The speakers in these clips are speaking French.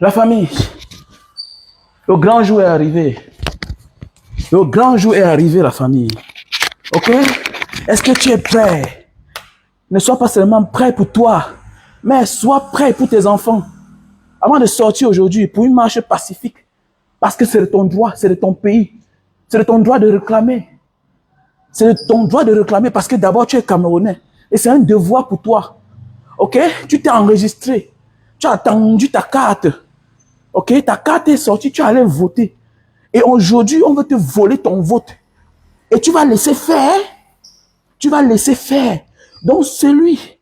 La famille, le grand jour est arrivé. Le grand jour est arrivé, la famille. Ok? Est-ce que tu es prêt? Ne sois pas seulement prêt pour toi, mais sois prêt pour tes enfants. Avant de sortir aujourd'hui pour une marche pacifique, parce que c'est de ton droit, c'est de ton pays, c'est de ton droit de réclamer. C'est de ton droit de réclamer parce que d'abord tu es Camerounais et c'est un devoir pour toi. Ok? Tu t'es enregistré, tu as attendu ta carte. Ok? Ta carte est sortie, tu allais voter. Et aujourd'hui, on veut te voler ton vote. Et tu vas laisser faire. Tu vas laisser faire. Donc celui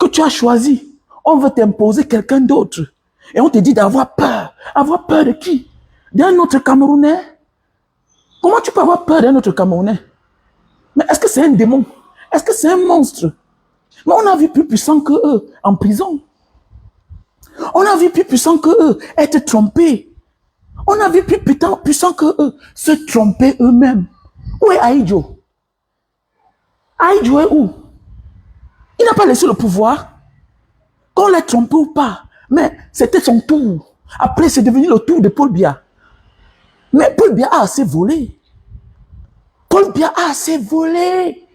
que tu as choisi, on veut t'imposer quelqu'un d'autre. Et on te dit d'avoir peur. Avoir peur de qui? D'un autre Camerounais? Comment tu peux avoir peur d'un autre Camerounais? Mais est-ce que c'est un démon? Est-ce que c'est un monstre? Mais on a vu plus puissant que eux en prison. On a vu plus puissant que eux être trompés. On a vu plus puissant que eux se tromper eux-mêmes. Où est Aïdjo? Aïdjo est où? Il n'a pas laissé le pouvoir. Qu'on l'a trompé ou pas. Mais c'était son tour. Après, c'est devenu le tour de Paul Biya. Mais Paul Biya a assez volé. Paul Biya a assez volé.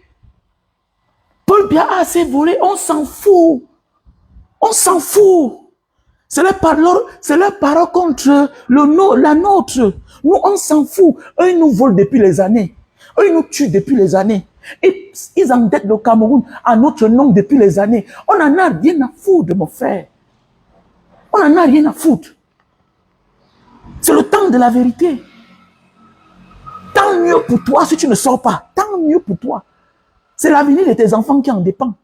Paul Biya a assez volé. On s'en fout. On s'en fout. C'est leur parole contre la nôtre. Nous, on s'en fout. Eux, ils nous volent depuis les années. Eux, ils nous tuent depuis les années. Et ils endettent le Cameroun à notre nom depuis les années. On n'en a rien à foutre, mon frère. On n'en a rien à foutre. C'est le temps de la vérité. Tant mieux pour toi si tu ne sors pas. Tant mieux pour toi. C'est l'avenir de tes enfants qui en dépend.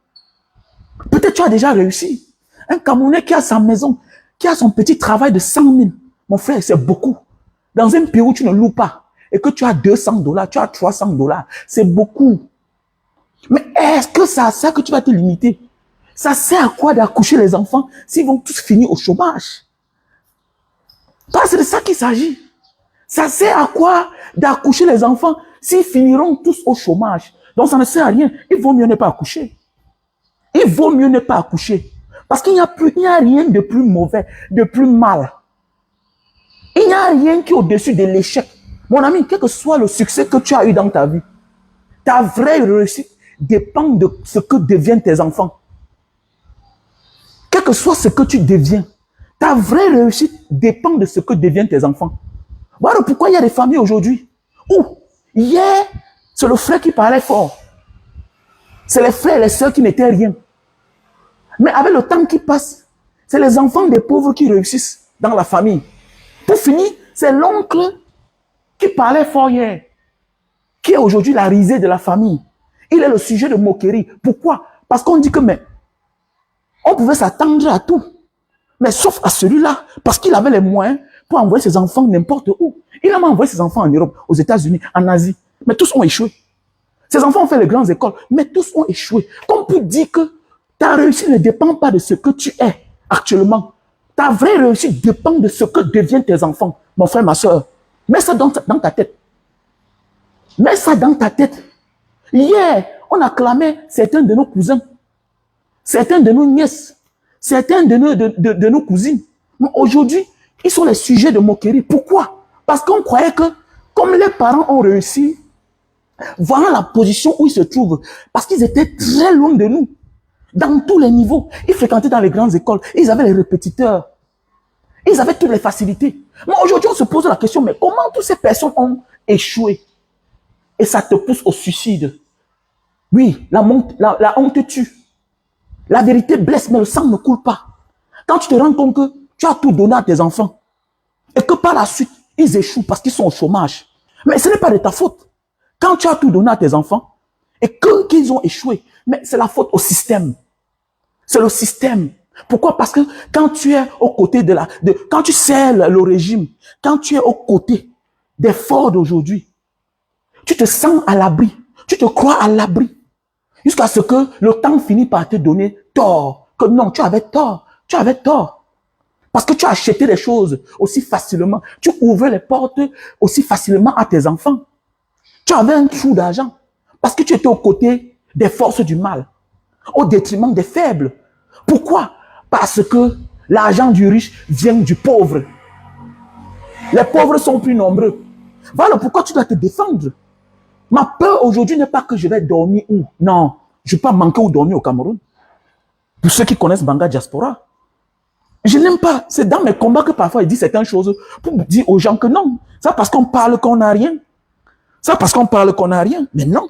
Peut-être tu as déjà réussi. Un Camerounais qui a sa maison, qui a son petit travail de 100 000. Mon frère, c'est beaucoup. Dans un pays où tu ne loues pas et que tu as $200, tu as $300, c'est beaucoup. Mais est-ce que ça sert que tu vas te limiter? Ça sert à quoi d'accoucher les enfants s'ils vont tous finir au chômage? Parce que c'est de ça qu'il s'agit. Ça sert à quoi d'accoucher les enfants s'ils finiront tous au chômage? Donc ça ne sert à rien. Il vaut mieux ne pas accoucher. Il vaut mieux ne pas accoucher. Parce qu'il n'y a rien de plus mauvais, de plus mal. Il n'y a rien qui est au-dessus de l'échec. Mon ami, quel que soit le succès que tu as eu dans ta vie, ta vraie réussite dépend de ce que deviennent tes enfants. Quel que soit ce que tu deviens, ta vraie réussite dépend de ce que deviennent tes enfants. Voilà pourquoi il y a des familles aujourd'hui où hier, c'est le frère qui parlait fort. C'est les frères et les sœurs qui n'étaient rien. Mais avec le temps qui passe, c'est les enfants des pauvres qui réussissent dans la famille. Pour finir, c'est l'oncle qui parlait fort hier, qui est aujourd'hui la risée de la famille. Il est le sujet de moquerie. Pourquoi? Parce qu'on dit que mais on pouvait s'attendre à tout. Mais sauf à celui-là, parce qu'il avait les moyens pour envoyer ses enfants n'importe où. Il a envoyé ses enfants en Europe, aux États-Unis, en Asie. Mais tous ont échoué. Ses enfants ont fait les grandes écoles, mais tous ont échoué. Comme pour dire que ta réussite ne dépend pas de ce que tu es actuellement. Ta vraie réussite dépend de ce que deviennent tes enfants. Mon frère, ma soeur, mets ça dans ta tête. Mets ça dans ta tête. Hier, on acclamait certains de nos cousins, certains de nos nièces, certains de nos cousines. Mais aujourd'hui, ils sont les sujets de moquerie. Pourquoi? Parce qu'on croyait que, comme les parents ont réussi, voilà la position où ils se trouvent. Parce qu'ils étaient très loin de nous. Dans tous les niveaux. Ils fréquentaient dans les grandes écoles. Ils avaient les répétiteurs. Ils avaient toutes les facilités. Mais aujourd'hui, on se pose la question, mais comment toutes ces personnes ont échoué? Et ça te pousse au suicide. Oui, la honte tue. La vérité blesse, mais le sang ne coule pas. Quand tu te rends compte que tu as tout donné à tes enfants et que par la suite, ils échouent parce qu'ils sont au chômage. Mais ce n'est pas de ta faute. Quand tu as tout donné à tes enfants et qu'ils ont échoué, mais c'est la faute au système. C'est le système. Pourquoi? Parce que quand tu es aux côtés quand tu sers le régime, quand tu es aux côtés des forts d'aujourd'hui, tu te sens à l'abri. Tu te crois à l'abri. Jusqu'à ce que le temps finit par te donner tort. Que non, tu avais tort. Tu avais tort. Parce que tu as acheté les choses aussi facilement. Tu ouvrais les portes aussi facilement à tes enfants. Tu avais un trou d'argent. Parce que tu étais aux côtés des forces du mal. Au détriment des faibles. Pourquoi? Parce que L'argent du riche vient du pauvre. Les pauvres sont plus nombreux. Voilà pourquoi tu dois te défendre. Ma peur aujourd'hui n'est pas que je vais dormir où. Non, je ne vais pas manquer où dormir au Cameroun. Pour ceux qui connaissent Banga Diaspora, je n'aime pas. C'est dans mes combats que parfois il dit certaines choses pour dire aux gens que non. Ça parce qu'on parle qu'on n'a rien. Ça parce qu'on parle qu'on n'a rien. Mais non.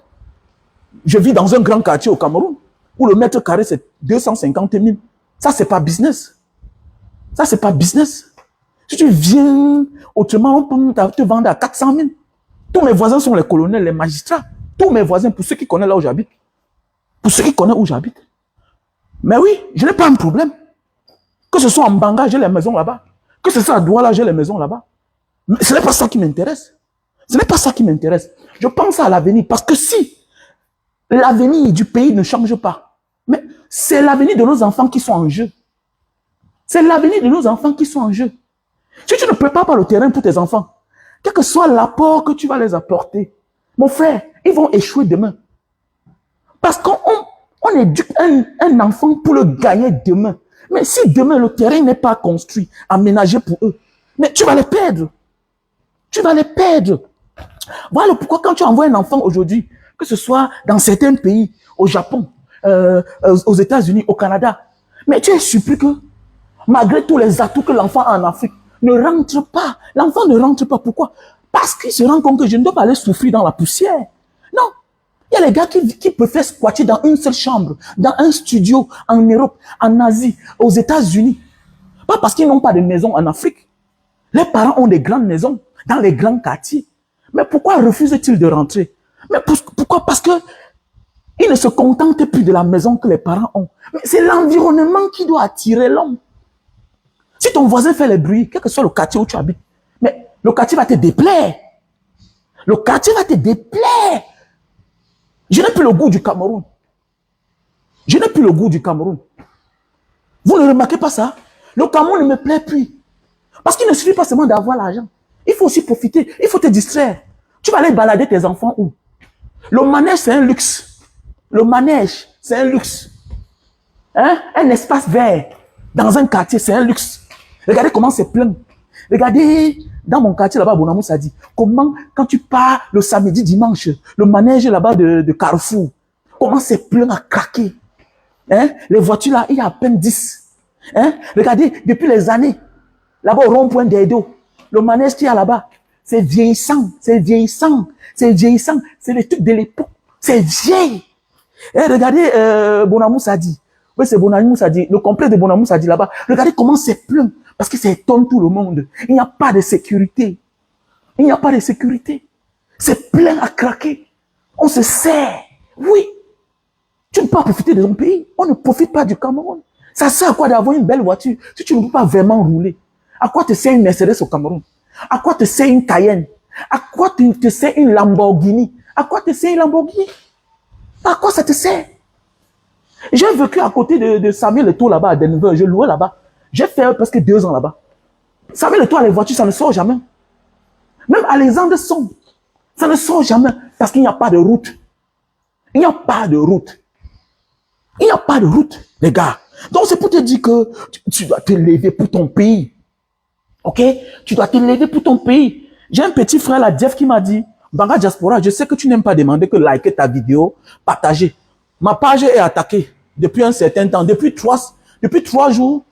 Je vis dans un grand quartier au Cameroun où le mètre carré c'est 250 000. Ça, c'est pas business. Ça, c'est pas business. Si tu viens autrement, on peut te vendre à 400 000. Tous mes voisins sont les colonels, les magistrats. Tous mes voisins, pour ceux qui connaissent là où j'habite. Pour ceux qui connaissent où j'habite. Mais oui, je n'ai pas un problème. Que ce soit en Banga, j'ai les maisons là-bas. Que ce soit à Douala, j'ai les maisons là-bas. Mais ce n'est pas ça qui m'intéresse. Ce n'est pas ça qui m'intéresse. Je pense à l'avenir. Parce que si l'avenir du pays ne change pas, mais c'est l'avenir de nos enfants qui sont en jeu. C'est l'avenir de nos enfants qui sont en jeu. Si tu ne prépares pas le terrain pour tes enfants, quel que soit l'apport que tu vas les apporter, mon frère, ils vont échouer demain. Parce qu'on éduque un enfant pour le gagner demain. Mais si demain le terrain n'est pas construit, aménagé pour eux, mais tu vas les perdre. Tu vas les perdre. Voilà pourquoi quand tu envoies un enfant aujourd'hui, que ce soit dans certains pays, au Japon, aux États-Unis, au Canada, mais tu es surpris que malgré tous les atouts que l'enfant a en Afrique, ne rentre pas. L'enfant ne rentre pas. Pourquoi? Parce qu'il se rend compte que je ne dois pas aller souffrir dans la poussière. Non. Il y a les gars qui préfèrent squatter dans une seule chambre, dans un studio, en Europe, en Asie, aux États-Unis. Pas parce qu'ils n'ont pas de maison en Afrique. Les parents ont des grandes maisons dans les grands quartiers. Mais pourquoi refusent-ils de rentrer? Mais pourquoi? Parce que ils ne se contentent plus de la maison que les parents ont. Mais c'est l'environnement qui doit attirer l'homme. Si ton voisin fait les bruits, quel que soit le quartier où tu habites, mais le quartier va te déplaire. Le quartier va te déplaire. Je n'ai plus le goût du Cameroun. Je n'ai plus le goût du Cameroun. Vous ne remarquez pas ça? Le Cameroun ne me plaît plus. Parce qu'il ne suffit pas seulement d'avoir l'argent. Il faut aussi profiter. Il faut te distraire. Tu vas aller balader tes enfants où? Le manège, c'est un luxe. Le manège, c'est un luxe. Hein? Un espace vert dans un quartier, c'est un luxe. Regardez comment c'est plein. Regardez, dans mon quartier là-bas, Bonamou ça dit, comment, quand tu pars le samedi, dimanche, le manège là-bas de Carrefour, comment c'est plein à craquer. Hein? Les voitures là, il y a à peine 10. Hein? Regardez, depuis les années, là-bas au rond-point d'Edo, le manège qu'il y a là-bas, c'est vieillissant, c'est vieillissant, c'est vieillissant, c'est les trucs de l'époque, c'est vieil. Et regardez, Bonamou ça dit, oui, c'est Bonamou ça dit, le complexe de Bonamou ça dit là-bas, regardez comment c'est plein. Parce que ça étonne tout le monde. Il n'y a pas de sécurité. Il n'y a pas de sécurité. C'est plein à craquer. On se sert. Oui. Tu ne peux pas profiter de ton pays. On ne profite pas du Cameroun. Ça sert à quoi d'avoir une belle voiture si tu ne peux pas vraiment rouler? À quoi te sert une Mercedes au Cameroun? À quoi te sert une Cayenne? À quoi te sert une Lamborghini? À quoi te sert une Lamborghini? À quoi ça te sert? J'ai vécu à côté de Samuel Eto'o là-bas à Denver. Je louais là-bas. J'ai fait presque 2 ans là-bas. Vous savez, le toit, les voitures, ça ne sort jamais. Même Alexandre Song, ça ne sort jamais parce qu'il n'y a pas de route. Il n'y a pas de route. Il n'y a pas de route, les gars. Donc, c'est pour te dire que tu dois te lever pour ton pays. Ok? Tu dois te lever pour ton pays. J'ai un petit frère, là, Jeff, qui m'a dit, Banga Diaspora, je sais que tu n'aimes pas demander que liker ta vidéo, partager. Ma page est attaquée depuis un certain temps. Depuis 3 jours,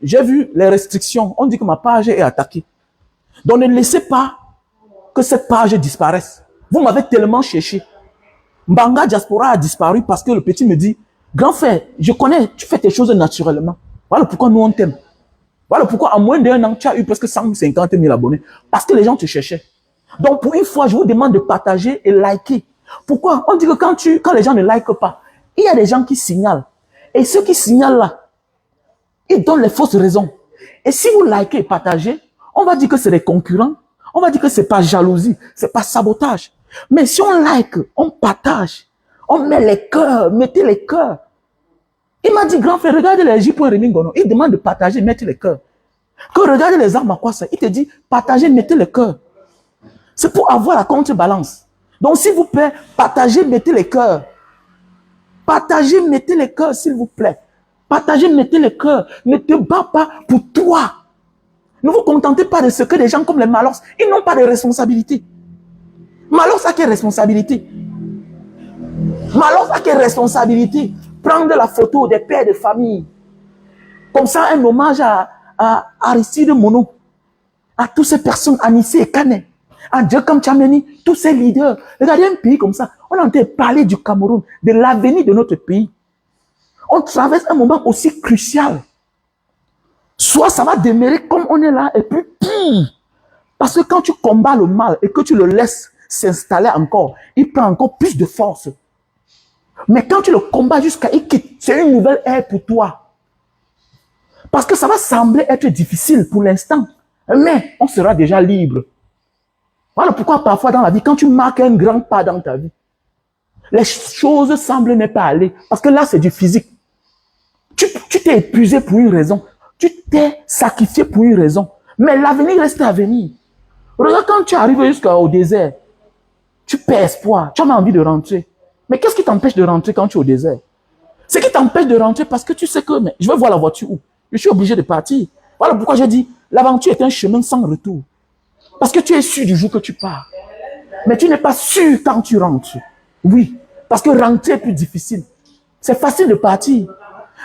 j'ai vu les restrictions. On dit que ma page est attaquée. Donc ne laissez pas que cette page disparaisse. Vous m'avez tellement cherché. Banga Diaspora a disparu parce que le petit me dit, grand frère, je connais, tu fais tes choses naturellement. Voilà pourquoi nous on t'aime. Voilà pourquoi en moins d'1 an, tu as eu presque 150 000 abonnés. Parce que les gens te cherchaient. Donc pour une fois, je vous demande de partager et liker. Pourquoi? On dit que quand les gens ne likent pas, il y a des gens qui signalent. Et ceux qui signalent là, ils donnent les fausses raisons. Et si vous likez et partagez, on va dire que c'est des concurrents. On va dire que c'est pas jalousie, c'est pas sabotage. Mais si on like, on partage, on met les cœurs, mettez les cœurs. Il m'a dit, grand frère, regardez les J.Remingono. Il demande de partager, mettez les cœurs. Que regardez les armes à quoi ça, il te dit, partagez, mettez les cœurs. C'est pour avoir la contrebalance. Donc, s'il vous plaît, partagez, mettez les cœurs. Partagez, mettez les cœurs, s'il vous plaît. Partagez, mettez le cœur. Ne te bats pas pour toi. Ne vous contentez pas de ce que des gens comme les Malors, ils n'ont pas de responsabilité. Malors a quelle responsabilité? Malors a quelle responsabilité? Prendre la photo des pères de famille. Comme ça, un hommage à Aristide Mono, à toutes ces personnes, Anissé et Kane, à Djekam Tchameni, tous ces leaders. Regardez un pays comme ça. On est en train de parler du Cameroun, de l'avenir de notre pays. On traverse un moment aussi crucial. Soit ça va demeurer comme on est là, et puis pire. Parce que quand tu combats le mal et que tu le laisses s'installer encore, il prend encore plus de force. Mais quand tu le combats jusqu'à il quitte, c'est une nouvelle ère pour toi. Parce que ça va sembler être difficile pour l'instant, mais on sera déjà libre. Voilà pourquoi parfois dans la vie, quand tu marques un grand pas dans ta vie, les choses semblent ne pas aller. Parce que là, c'est du physique. Tu t'es épuisé pour une raison. Tu t'es sacrifié pour une raison. Mais l'avenir reste à venir. Regarde, quand tu arrives jusqu'au désert, tu perds espoir, tu as envie de rentrer. Mais qu'est-ce qui t'empêche de rentrer quand tu es au désert? Ce qui t'empêche de rentrer parce que tu sais que mais je vais voir la voiture où? Je suis obligé de partir. Voilà pourquoi j'ai dit, l'aventure est un chemin sans retour. Parce que tu es sûr du jour que tu pars. Mais tu n'es pas sûr quand tu rentres. Oui, parce que rentrer est plus difficile. C'est facile de partir.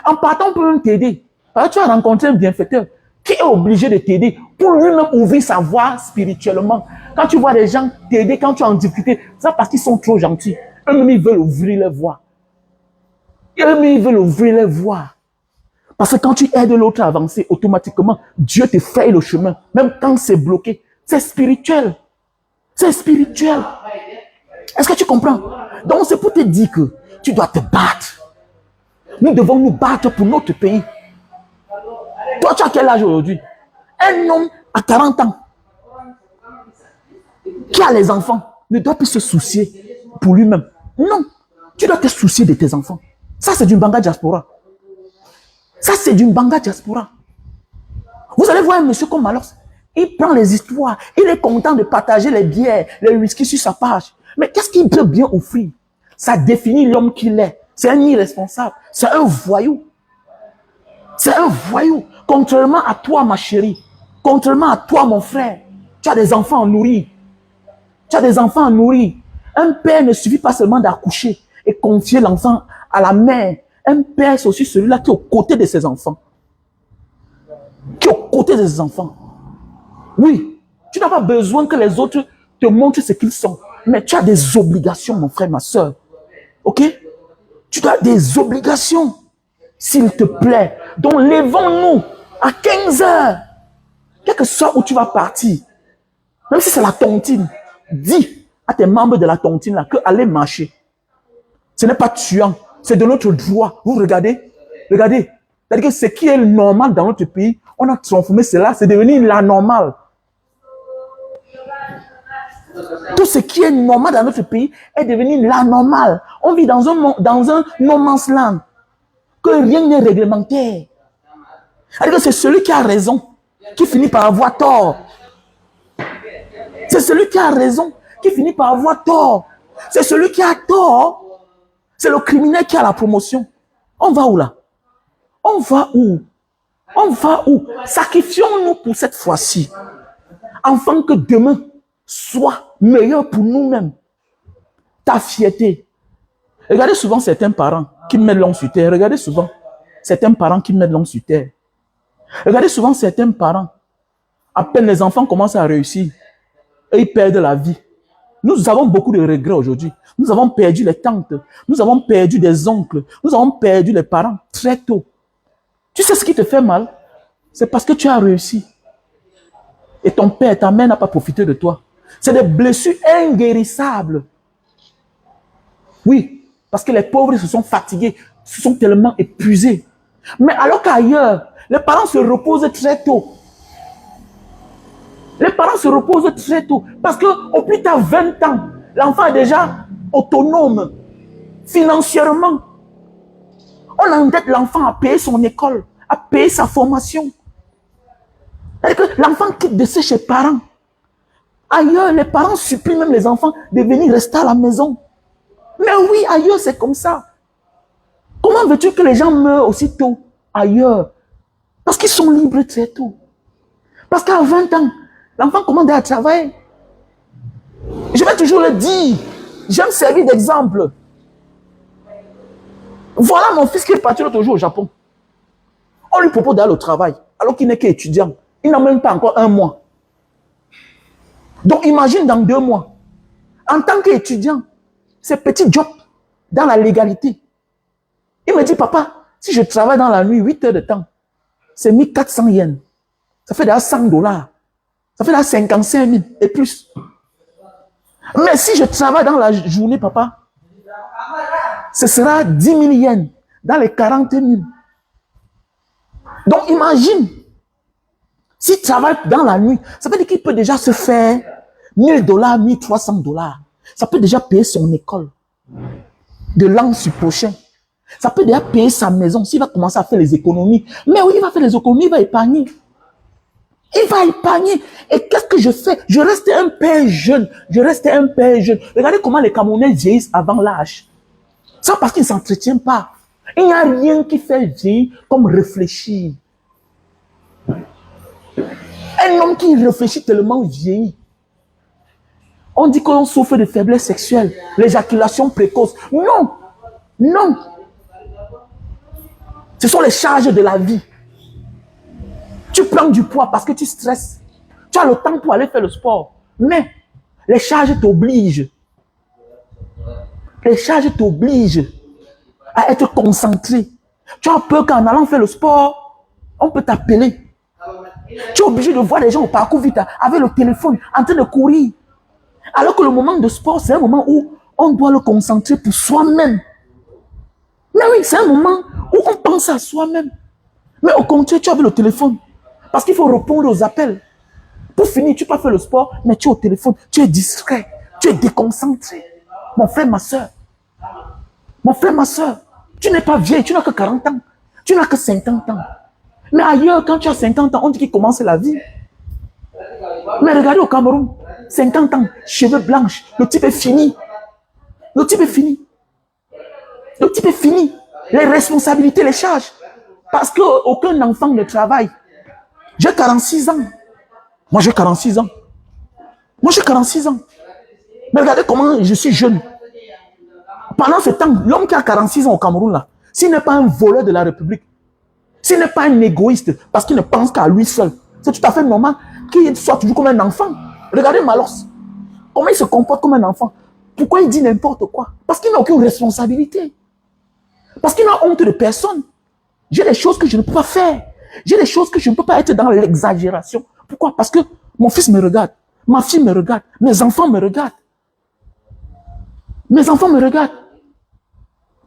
En partant, on peut même t'aider. Tu as rencontré un bienfaiteur qui est obligé de t'aider pour lui-même ouvrir sa voie spirituellement. Quand tu vois des gens t'aider, quand tu es en difficulté, c'est parce qu'ils sont trop gentils. Eux-mêmes, ils veulent ouvrir leur voie. Eux-mêmes, ils veulent ouvrir leur voie. Parce que quand tu aides l'autre à avancer, automatiquement, Dieu te fraye le chemin. Même quand c'est bloqué. C'est spirituel. C'est spirituel. Est-ce que tu comprends? Donc, c'est pour te dire que tu dois te battre. Nous devons nous battre pour notre pays. Toi, tu as quel âge aujourd'hui? Un homme à 40 ans qui a les enfants ne doit plus se soucier pour lui-même. Non, tu dois te soucier de tes enfants. Ça, c'est du Banga Diaspora. Ça, c'est du Banga Diaspora. Vous allez voir un monsieur comme Malos. Il prend les histoires. Il est content de partager les bières, les whisky sur sa page. Mais qu'est-ce qu'il peut bien offrir? Ça définit l'homme qu'il est. C'est un irresponsable. C'est un voyou. C'est un voyou. Contrairement à toi, ma chérie. Contrairement à toi, mon frère. Tu as des enfants à nourrir. Tu as des enfants à nourrir. Un père ne suffit pas seulement d'accoucher et confier l'enfant à la mère. Un père, c'est aussi celui-là qui est aux côtés de ses enfants. Qui est aux côtés de ses enfants. Oui, tu n'as pas besoin que les autres te montrent ce qu'ils sont. Mais tu as des obligations, mon frère, ma soeur. Ok? Tu as des obligations. S'il te plaît. Donc, levons-nous à 15 heures. Quel que soit où tu vas partir. Même si c'est la tontine. Dis à tes membres de la tontine là que aller marcher. Ce n'est pas tuant. C'est de notre droit. Vous regardez? Regardez. C'est-à-dire que ce qui est normal dans notre pays, on a transformé cela, c'est devenu la normale. Tout ce qui est normal dans notre pays est devenu la normale. On vit dans un no man's land. Que rien n'est réglementaire. C'est-à-dire que c'est celui qui a raison qui finit par avoir tort. C'est celui qui a raison qui finit par avoir tort. C'est celui qui a tort. C'est le criminel qui a la promotion. On va où là? On va où? On va où? Sacrifions-nous pour cette fois-ci. Afin que demain soit meilleur pour nous-mêmes. Ta fierté. Regardez souvent certains parents qui mettent l'homme sur terre. Regardez souvent certains parents qui mettent l'homme sur terre. Regardez souvent certains parents. À peine les enfants commencent à réussir. Et ils perdent la vie. Nous avons beaucoup de regrets aujourd'hui. Nous avons perdu les tantes. Nous avons perdu des oncles. Nous avons perdu les parents très tôt. Tu sais ce qui te fait mal? C'est parce que tu as réussi. Et ton père, ta mère n'a pas profité de toi. C'est des blessures inguérissables. Oui, parce que les pauvres se sont fatigués, se sont tellement épuisés. Mais alors qu'ailleurs, les parents se reposent très tôt. Les parents se reposent très tôt. Parce qu'au plus tard 20 ans, l'enfant est déjà autonome, financièrement. On endette l'enfant à payer son école, à payer sa formation. C'est-à-dire que l'enfant quitte de ses parents. Ailleurs, les parents supplient même les enfants de venir rester à la maison. Mais oui, ailleurs, c'est comme ça. Comment veux-tu que les gens meurent aussi tôt? ailleurs. Parce qu'ils sont libres très tôt. Parce qu'à 20 ans, l'enfant commence à travailler. Je vais toujours le dire. J'aime servir d'exemple. Voilà mon fils qui est parti l'autre jour au Japon. On lui propose d'aller au travail, alors qu'il n'est qu'étudiant. Il n'a même pas encore 1 mois. Donc imagine dans 2 mois, en tant qu'étudiant, ces petits jobs dans la légalité. Il me dit, papa, si je travaille dans la nuit 8 heures de temps, c'est 1400 yens. Ça fait déjà 100 $. Ça fait déjà 55 000 et plus. Mais si je travaille dans la journée, papa, ce sera 10 000 yens dans les 40 000. Donc imagine, s'il travaille dans la nuit, ça veut dire qu'il peut déjà se faire 1 000 $, 1 300 $. Ça peut déjà payer son école de l'an prochain. Ça peut déjà payer sa maison s'il va commencer à faire les économies. Mais oui, il va faire les économies, il va épargner. Il va épargner. Et qu'est-ce que je fais? Je reste un père jeune. Je reste un père jeune. Regardez comment les Camerounais vieillissent avant l'âge. Ça parce qu'ils ne s'entretiennent pas. Il n'y a rien qui fait vieillir comme réfléchir. Un homme qui réfléchit tellement vieillit. On dit qu'on souffre de faiblesse sexuelle, l'éjaculation précoce. Non, non. Ce sont les charges de la vie. Tu prends du poids parce que tu stresses. Tu as le temps pour aller faire le sport. Mais les charges t'obligent. Les charges t'obligent à être concentré. Tu as peur qu'en allant faire le sport, on peut t'appeler. Tu es obligé de voir les gens au parcours vite avec le téléphone en train de courir. Alors que le moment de sport, c'est un moment où on doit le concentrer pour soi-même. Mais oui, c'est un moment où on pense à soi-même. Mais au contraire, tu as vu le téléphone. Parce qu'il faut répondre aux appels. Pour finir, tu peux faire le sport, mais tu es au téléphone. Tu es distrait. Tu es déconcentré. Mon frère, ma soeur. Mon frère, ma soeur. Tu n'es pas vieille, tu n'as que 40 ans. Tu n'as que 50 ans. Mais ailleurs, quand tu as 50 ans, on dit qu'il commence la vie. Mais regardez au Cameroun, 50 ans, cheveux blancs, le type est fini. Le type est fini. Le type est fini. Les responsabilités, les charges. Parce qu'aucun enfant ne travaille. J'ai 46 ans. Moi, j'ai 46 ans. Moi, j'ai 46 ans. Mais regardez comment je suis jeune. Pendant ce temps, l'homme qui a 46 ans au Cameroun, là, s'il n'est pas un voleur de la République, s'il n'est pas un égoïste, parce qu'il ne pense qu'à lui seul, c'est tout à fait normal qu'il soit toujours comme un enfant. Regardez Malos. Comment il se comporte comme un enfant. Pourquoi il dit n'importe quoi? Parce qu'il n'a aucune responsabilité. Parce qu'il n'a honte de personne. J'ai des choses que je ne peux pas faire. J'ai des choses que je ne peux pas être dans l'exagération. Pourquoi? Parce que mon fils me regarde. Ma fille me regarde. Mes enfants me regardent. Mes enfants me regardent.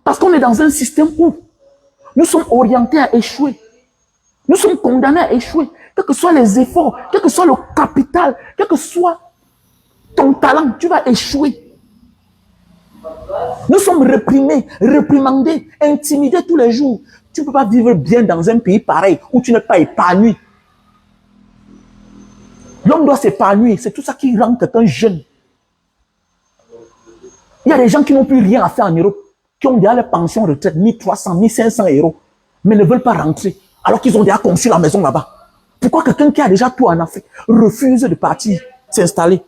Parce qu'on est dans un système où nous sommes orientés à échouer. Nous sommes condamnés à échouer. Quels que soient les efforts, quel que soit le capital, quel que soit ton talent, tu vas échouer. Nous sommes réprimés, réprimandés, intimidés tous les jours. Tu ne peux pas vivre bien dans un pays pareil où tu n'es pas épanoui. L'homme doit s'épanouir. C'est tout ça qui rend quelqu'un jeune. Il y a des gens qui n'ont plus rien à faire en Europe, qui ont déjà les pensions retraite, 1300, 1500 €, mais ne veulent pas rentrer, alors qu'ils ont déjà conçu la maison là-bas. Pourquoi quelqu'un qui a déjà tout en Afrique refuse de partir s'installer?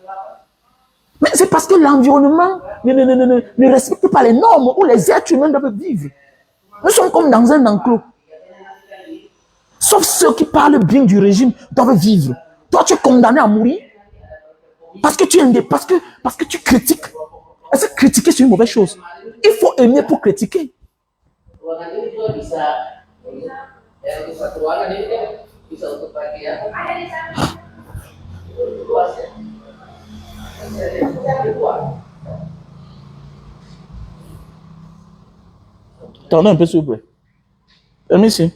Mais c'est parce que l'environnement ne respecte pas les normes où les êtres humains doivent vivre. Nous sommes comme dans un enclos. Sauf ceux qui parlent bien du régime doivent vivre. Toi, tu es condamné à mourir parce que tu es parce que tu critiques. Est-ce que critiquer, c'est une mauvaise chose? Il faut aimer pour critiquer. Attendez un peu, s'il vous plaît. Permettez.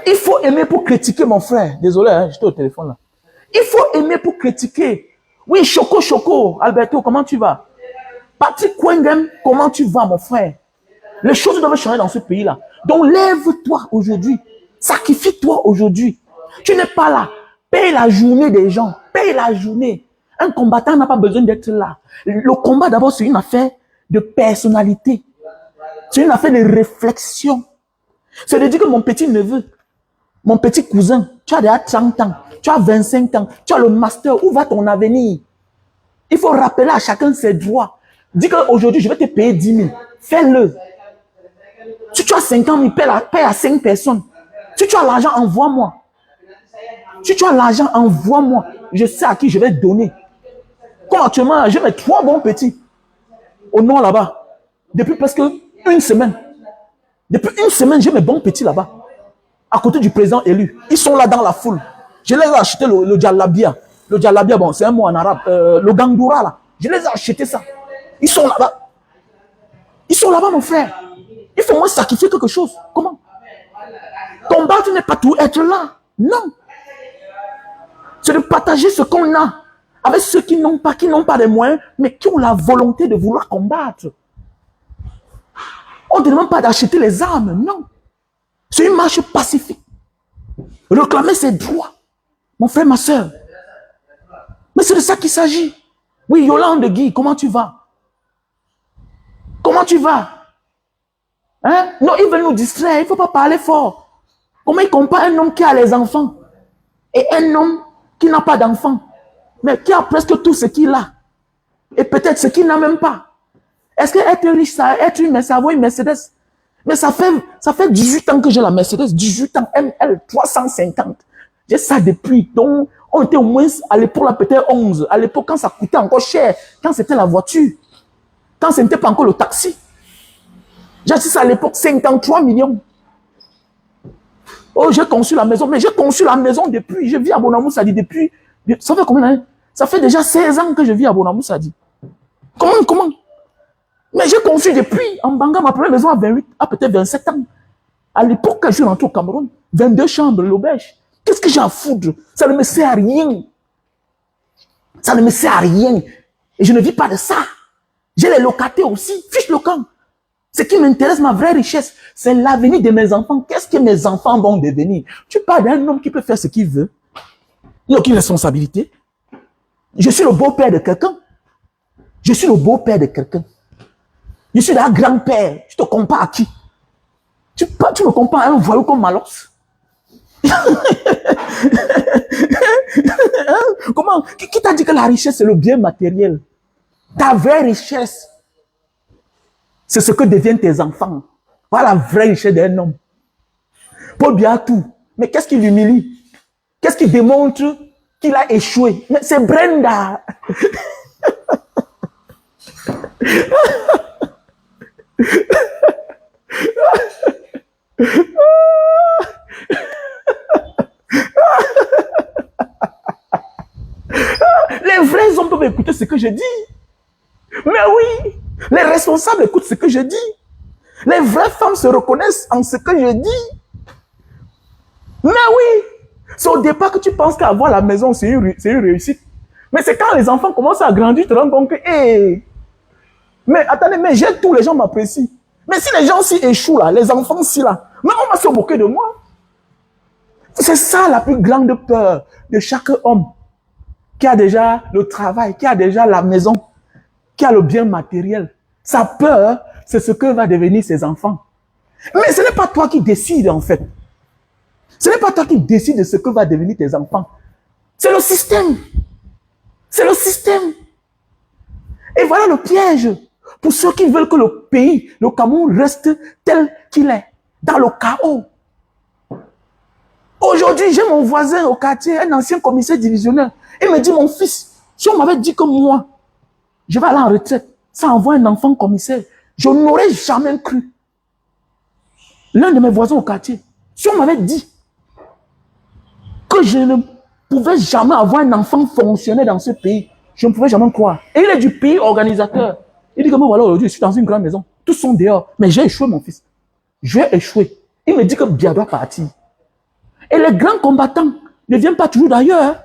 Il faut aimer pour critiquer, mon frère. Désolé, hein, j'étais au téléphone là. Il faut aimer pour critiquer. Oui, Choco, Alberto, comment tu vas? Patrick Kwengem, comment tu vas, mon frère? Les choses doivent changer dans ce pays-là. Donc, lève-toi aujourd'hui. Sacrifie-toi aujourd'hui. Tu n'es pas là. Paye la journée des gens. Paye la journée. Un combattant n'a pas besoin d'être là. Le combat, d'abord, c'est une affaire de personnalité. C'est une affaire de réflexion. C'est de dire que mon petit neveu, mon petit cousin, tu as déjà 30 ans, tu as 25 ans, tu as le master, où va ton avenir? Il faut rappeler à chacun ses droits. Dis qu'aujourd'hui, je vais te payer 10 000. Fais-le. Si tu as 50 000, paye à 5 personnes. Si tu as l'argent, envoie-moi. Si tu as l'argent, envoie-moi. Je sais à qui je vais donner. Comme actuellement, j'ai mes 3 bons petits au nord là-bas. Depuis presque une semaine. Depuis une semaine, j'ai mes bons petits là-bas. À côté du président élu. Ils sont là dans la foule. Je les ai acheté le djallabia. Le djallabia, bon, c'est un mot en arabe. Le gandoura là. Je les ai acheté ça. Ils sont là-bas. Ils sont là-bas, mon frère. Il faut moins sacrifier quelque chose. Comment? Combattre n'est pas tout être là. Non. C'est de partager ce qu'on a avec ceux qui n'ont pas les moyens, mais qui ont la volonté de vouloir combattre. On ne demande pas d'acheter les armes, non. C'est une marche pacifique. Réclamer ses droits. Mon frère, ma soeur. Mais c'est de ça qu'il s'agit. Oui, Yolande Guy, comment tu vas? Comment tu vas? Hein? Non, ils veulent nous distraire, il ne faut pas parler fort. Comment ils comparent un homme qui a les enfants et un homme qui n'a pas d'enfants, mais qui a presque tout ce qu'il a, et peut-être ce qu'il n'a même pas. Est-ce que être riche, ça être ça vaut une Mercedes? Mais ça fait 18 ans que j'ai la Mercedes, 18 ans, ML 350. J'ai ça depuis, donc on était au moins à l'époque là peut-être 11, à l'époque quand ça coûtait encore cher, quand c'était la voiture, quand ce n'était pas encore le taxi. J'ai acheté ça à l'époque 53 millions. Oh, j'ai conçu la maison, mais j'ai conçu la maison depuis, je vis à Bonamoussadi depuis, ça fait combien d'années? Ça fait déjà 16 ans que je vis à Bonamoussadi. Comment? Mais j'ai conçu depuis, en Banga, ma première maison à peut-être 27 ans. À l'époque, quand je suis rentré au Cameroun, 22 chambres, l'auberge. Qu'est-ce que j'ai à foutre? Ça ne me sert à rien. Ça ne me sert à rien. Et je ne vis pas de ça. J'ai les locataires aussi, fiche le camp. Ce qui m'intéresse, ma vraie richesse, c'est l'avenir de mes enfants. Qu'est-ce que mes enfants vont devenir? Tu parles d'un homme qui peut faire ce qu'il veut. Il n'y a aucune responsabilité. Je suis le beau-père de quelqu'un. Je suis le beau-père de quelqu'un. Je suis un grand-père. Tu te compares à qui? Tu me compares à un voyou comme Malos? Comment? Qui t'a dit que la richesse, c'est le bien matériel? Ta vraie richesse, c'est ce que deviennent tes enfants. Voilà la vraie richesse d'un homme. Paul Biatou, mais qu'est-ce qui l'humilie? Qu'est-ce qui démontre qu'il a échoué? Mais c'est Brenda. Les vrais hommes peuvent écouter ce que je dis. Mais oui, les responsables écoutent ce que je dis. Les vraies femmes se reconnaissent en ce que je dis. Mais oui, c'est au départ que tu penses qu'avoir la maison, c'est une réussite. Mais c'est quand les enfants commencent à grandir, tu te rends compte que, hey, mais attendez, mais j'ai tout, les gens m'apprécient. Mais si les gens s'y échouent là, les enfants s'y là, mais on va se moquer de moi. C'est ça la plus grande peur de chaque homme qui a déjà le travail, qui a déjà la maison, qui a le bien matériel. Sa peur, c'est ce que va devenir ses enfants. Mais ce n'est pas toi qui décides en fait. Ce n'est pas toi qui décides de ce que va devenir tes enfants. C'est le système. C'est le système. Et voilà le piège. Pour ceux qui veulent que le pays, le Cameroun, reste tel qu'il est, dans le chaos. Aujourd'hui, j'ai mon voisin au quartier, un ancien commissaire divisionnaire. Il me dit, mon fils, si on m'avait dit que moi, je vais aller en retraite, ça envoie un enfant commissaire, je n'aurais jamais cru. L'un de mes voisins au quartier, si on m'avait dit que je ne pouvais jamais avoir un enfant fonctionnaire dans ce pays, je ne pouvais jamais croire. Et il est du pays organisateur. Il dit que moi, voilà, aujourd'hui, je suis dans une grande maison. Tous sont dehors. Mais j'ai échoué, mon fils. J'ai échoué. Il me dit que Bia doit partir. Et les grands combattants ne viennent pas toujours d'ailleurs. Hein.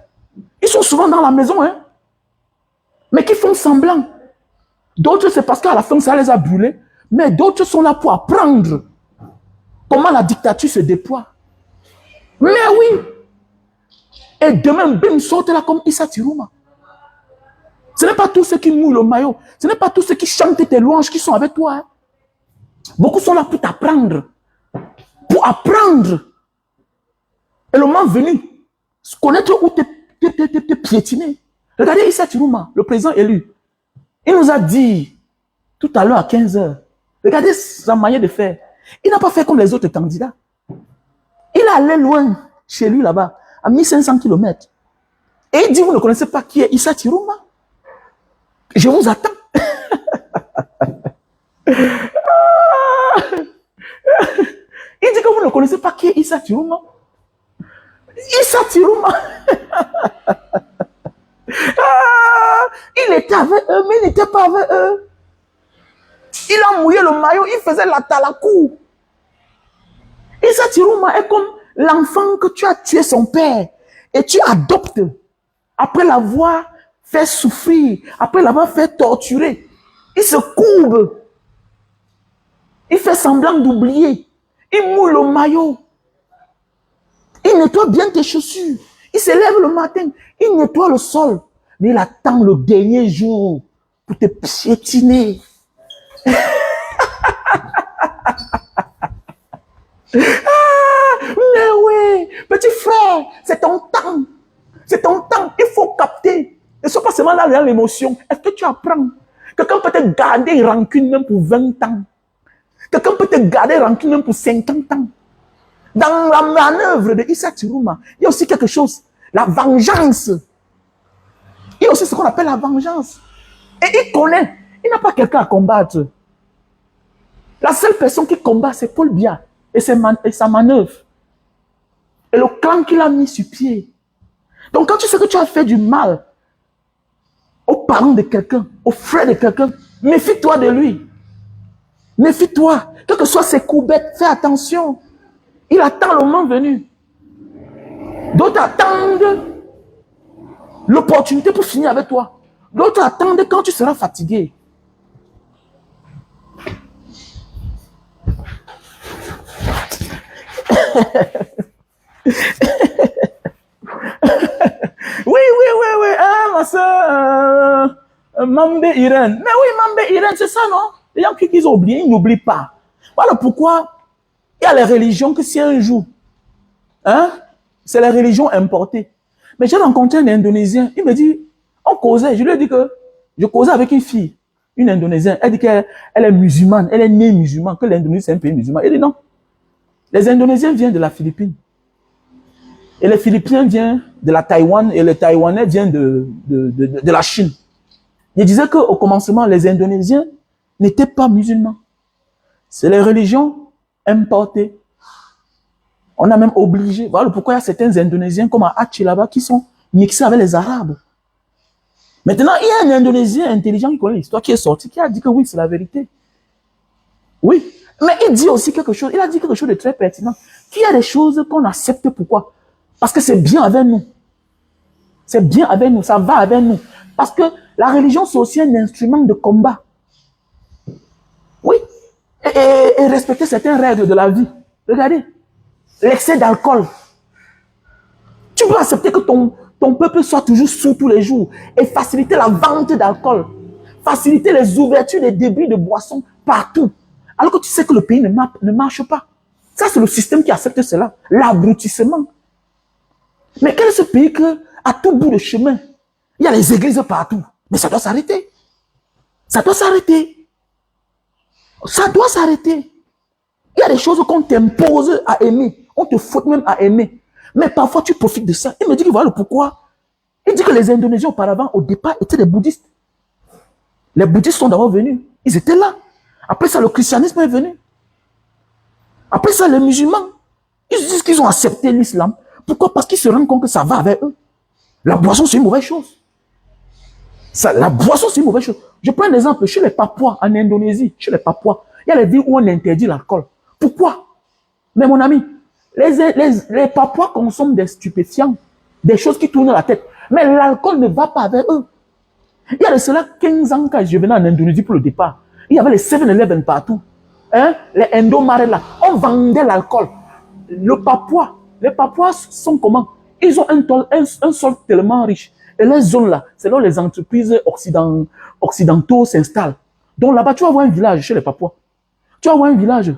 Ils sont souvent dans la maison. Hein. Mais qui font semblant. D'autres, c'est parce qu'à la fin, ça les a brûlés. Mais d'autres sont là pour apprendre comment la dictature se déploie. Mais oui. Et demain, bim, sorte là comme Issa Tirouma. Ce n'est pas tous ceux qui mouillent le maillot. Ce n'est pas tous ceux qui chantent tes louanges qui sont avec toi. Hein. Beaucoup sont là pour t'apprendre. Pour apprendre. Et le moment venu, connaître où t'es piétiné. Regardez Issa Tirouma, le président élu. Il nous a dit, tout à l'heure à 15h, regardez sa manière de faire. Il n'a pas fait comme les autres candidats. Il est allé loin, chez lui là-bas, à 1500 km. Et il dit, vous ne connaissez pas qui est Issa Tirouma? Je vous attends. Il dit que vous ne connaissez pas qui est Issa Tirouma. Issa Tirouma. Il était avec eux, mais il n'était pas avec eux. Il a mouillé le maillot, il faisait la talakou. Issa Tirouma est comme l'enfant que tu as tué son père et tu adoptes après l'avoir fait souffrir, après l'avoir fait torturer. Il se courbe. Il fait semblant d'oublier. Il mouille le maillot. Il nettoie bien tes chaussures. Il se lève le matin. Il nettoie le sol. Mais il attend le dernier jour pour te piétiner. Mais oui, petit frère, c'est ton temps. C'est ton temps. Il faut capter. Ne sois pas seulement là dans l'émotion. Est-ce que tu apprends? Quelqu'un peut te garder rancune même pour 20 ans. Quelqu'un peut te garder rancune même pour 50 ans. Dans la manœuvre de Issa Tirouma, il y a aussi quelque chose. La vengeance. Il y a aussi ce qu'on appelle la vengeance. Et il connaît. Il n'a pas quelqu'un à combattre. La seule personne qui combat, c'est Paul Biya et sa manœuvre. Et le clan qu'il a mis sur pied. Donc quand tu sais que tu as fait du mal aux parents de quelqu'un, aux frères de quelqu'un, méfie-toi de lui. Méfie-toi. Quelles que soient ses coups bêtes, fais attention. Il attend le moment venu. D'autres attendent l'opportunité pour finir avec toi. D'autres attendent quand tu seras fatigué. Oui. Ah, ma soeur, Mambe Irène. Mais oui, Mambe Irène, c'est ça, non? Les gens qui ont oublié, ils n'oublient pas. Voilà pourquoi il y a les religions que si un jour, hein, c'est les religions importées. Mais j'ai rencontré un Indonésien, il me dit, on causait, je lui ai dit que je causais avec une fille, une Indonésienne. Elle dit qu'elle est musulmane, elle est née musulmane, que l'Indonésie c'est un pays musulman. Elle dit non. Les Indonésiens viennent de la Philippine. Et les Philippins viennent de la Taïwan et les Taïwanais viennent de la Chine. Il disait qu'au commencement, les Indonésiens n'étaient pas musulmans. C'est les religions importées. On a même obligé. Voilà pourquoi il y a certains Indonésiens comme à Aceh là-bas qui sont mixés avec les Arabes. Maintenant, il y a un Indonésien intelligent qui connaît l'histoire qui est sorti, qui a dit que oui, c'est la vérité. Oui. Mais il dit aussi quelque chose, il a dit quelque chose de très pertinent. Qu'il y a des choses qu'on accepte, pourquoi? Parce que c'est bien avec nous. C'est bien avec nous, ça va avec nous. Parce que la religion, c'est aussi un instrument de combat. Oui. Et respecter certaines règles de la vie. Regardez. L'excès d'alcool. Tu peux accepter que ton peuple soit toujours sous tous les jours et faciliter la vente d'alcool. Faciliter les ouvertures des débits de boissons partout. Alors que tu sais que le pays ne marche pas. Ça, c'est le système qui accepte cela. L'abrutissement. Mais quel est ce pays que, à tout bout de chemin, il y a les églises partout. Mais ça doit s'arrêter. Ça doit s'arrêter. Ça doit s'arrêter. Il y a des choses qu'on t'impose à aimer. On te faut même à aimer. Mais parfois, tu profites de ça. Il me dit que voilà pourquoi. Il dit que les Indonésiens, auparavant, au départ, étaient des bouddhistes. Les bouddhistes sont d'abord venus. Ils étaient là. Après ça, le christianisme est venu. Après ça, les musulmans. Ils disent qu'ils ont accepté l'islam. Pourquoi? Parce qu'ils se rendent compte que ça va avec eux. La boisson, c'est une mauvaise chose. La boisson, c'est une mauvaise chose. Je prends un exemple. Chez les Papouas, en Indonésie, chez les Papouas, il y a les villes où on interdit l'alcool. Pourquoi? Mais mon ami, les Papouas consomment des stupéfiants, des choses qui tournent la tête. Mais l'alcool ne va pas avec eux. Il y a de cela 15 ans quand je venais en Indonésie pour le départ. Il y avait les 7-Eleven partout. Hein? Les Indomarés là. On vendait l'alcool. Le Papouas, Les Papouas sont comment? Ils ont un sol tellement riche. Et les zones là, c'est là où les entreprises occidentaux s'installent. Donc là-bas, tu vas voir un village chez les Papouas. Tu vas voir un village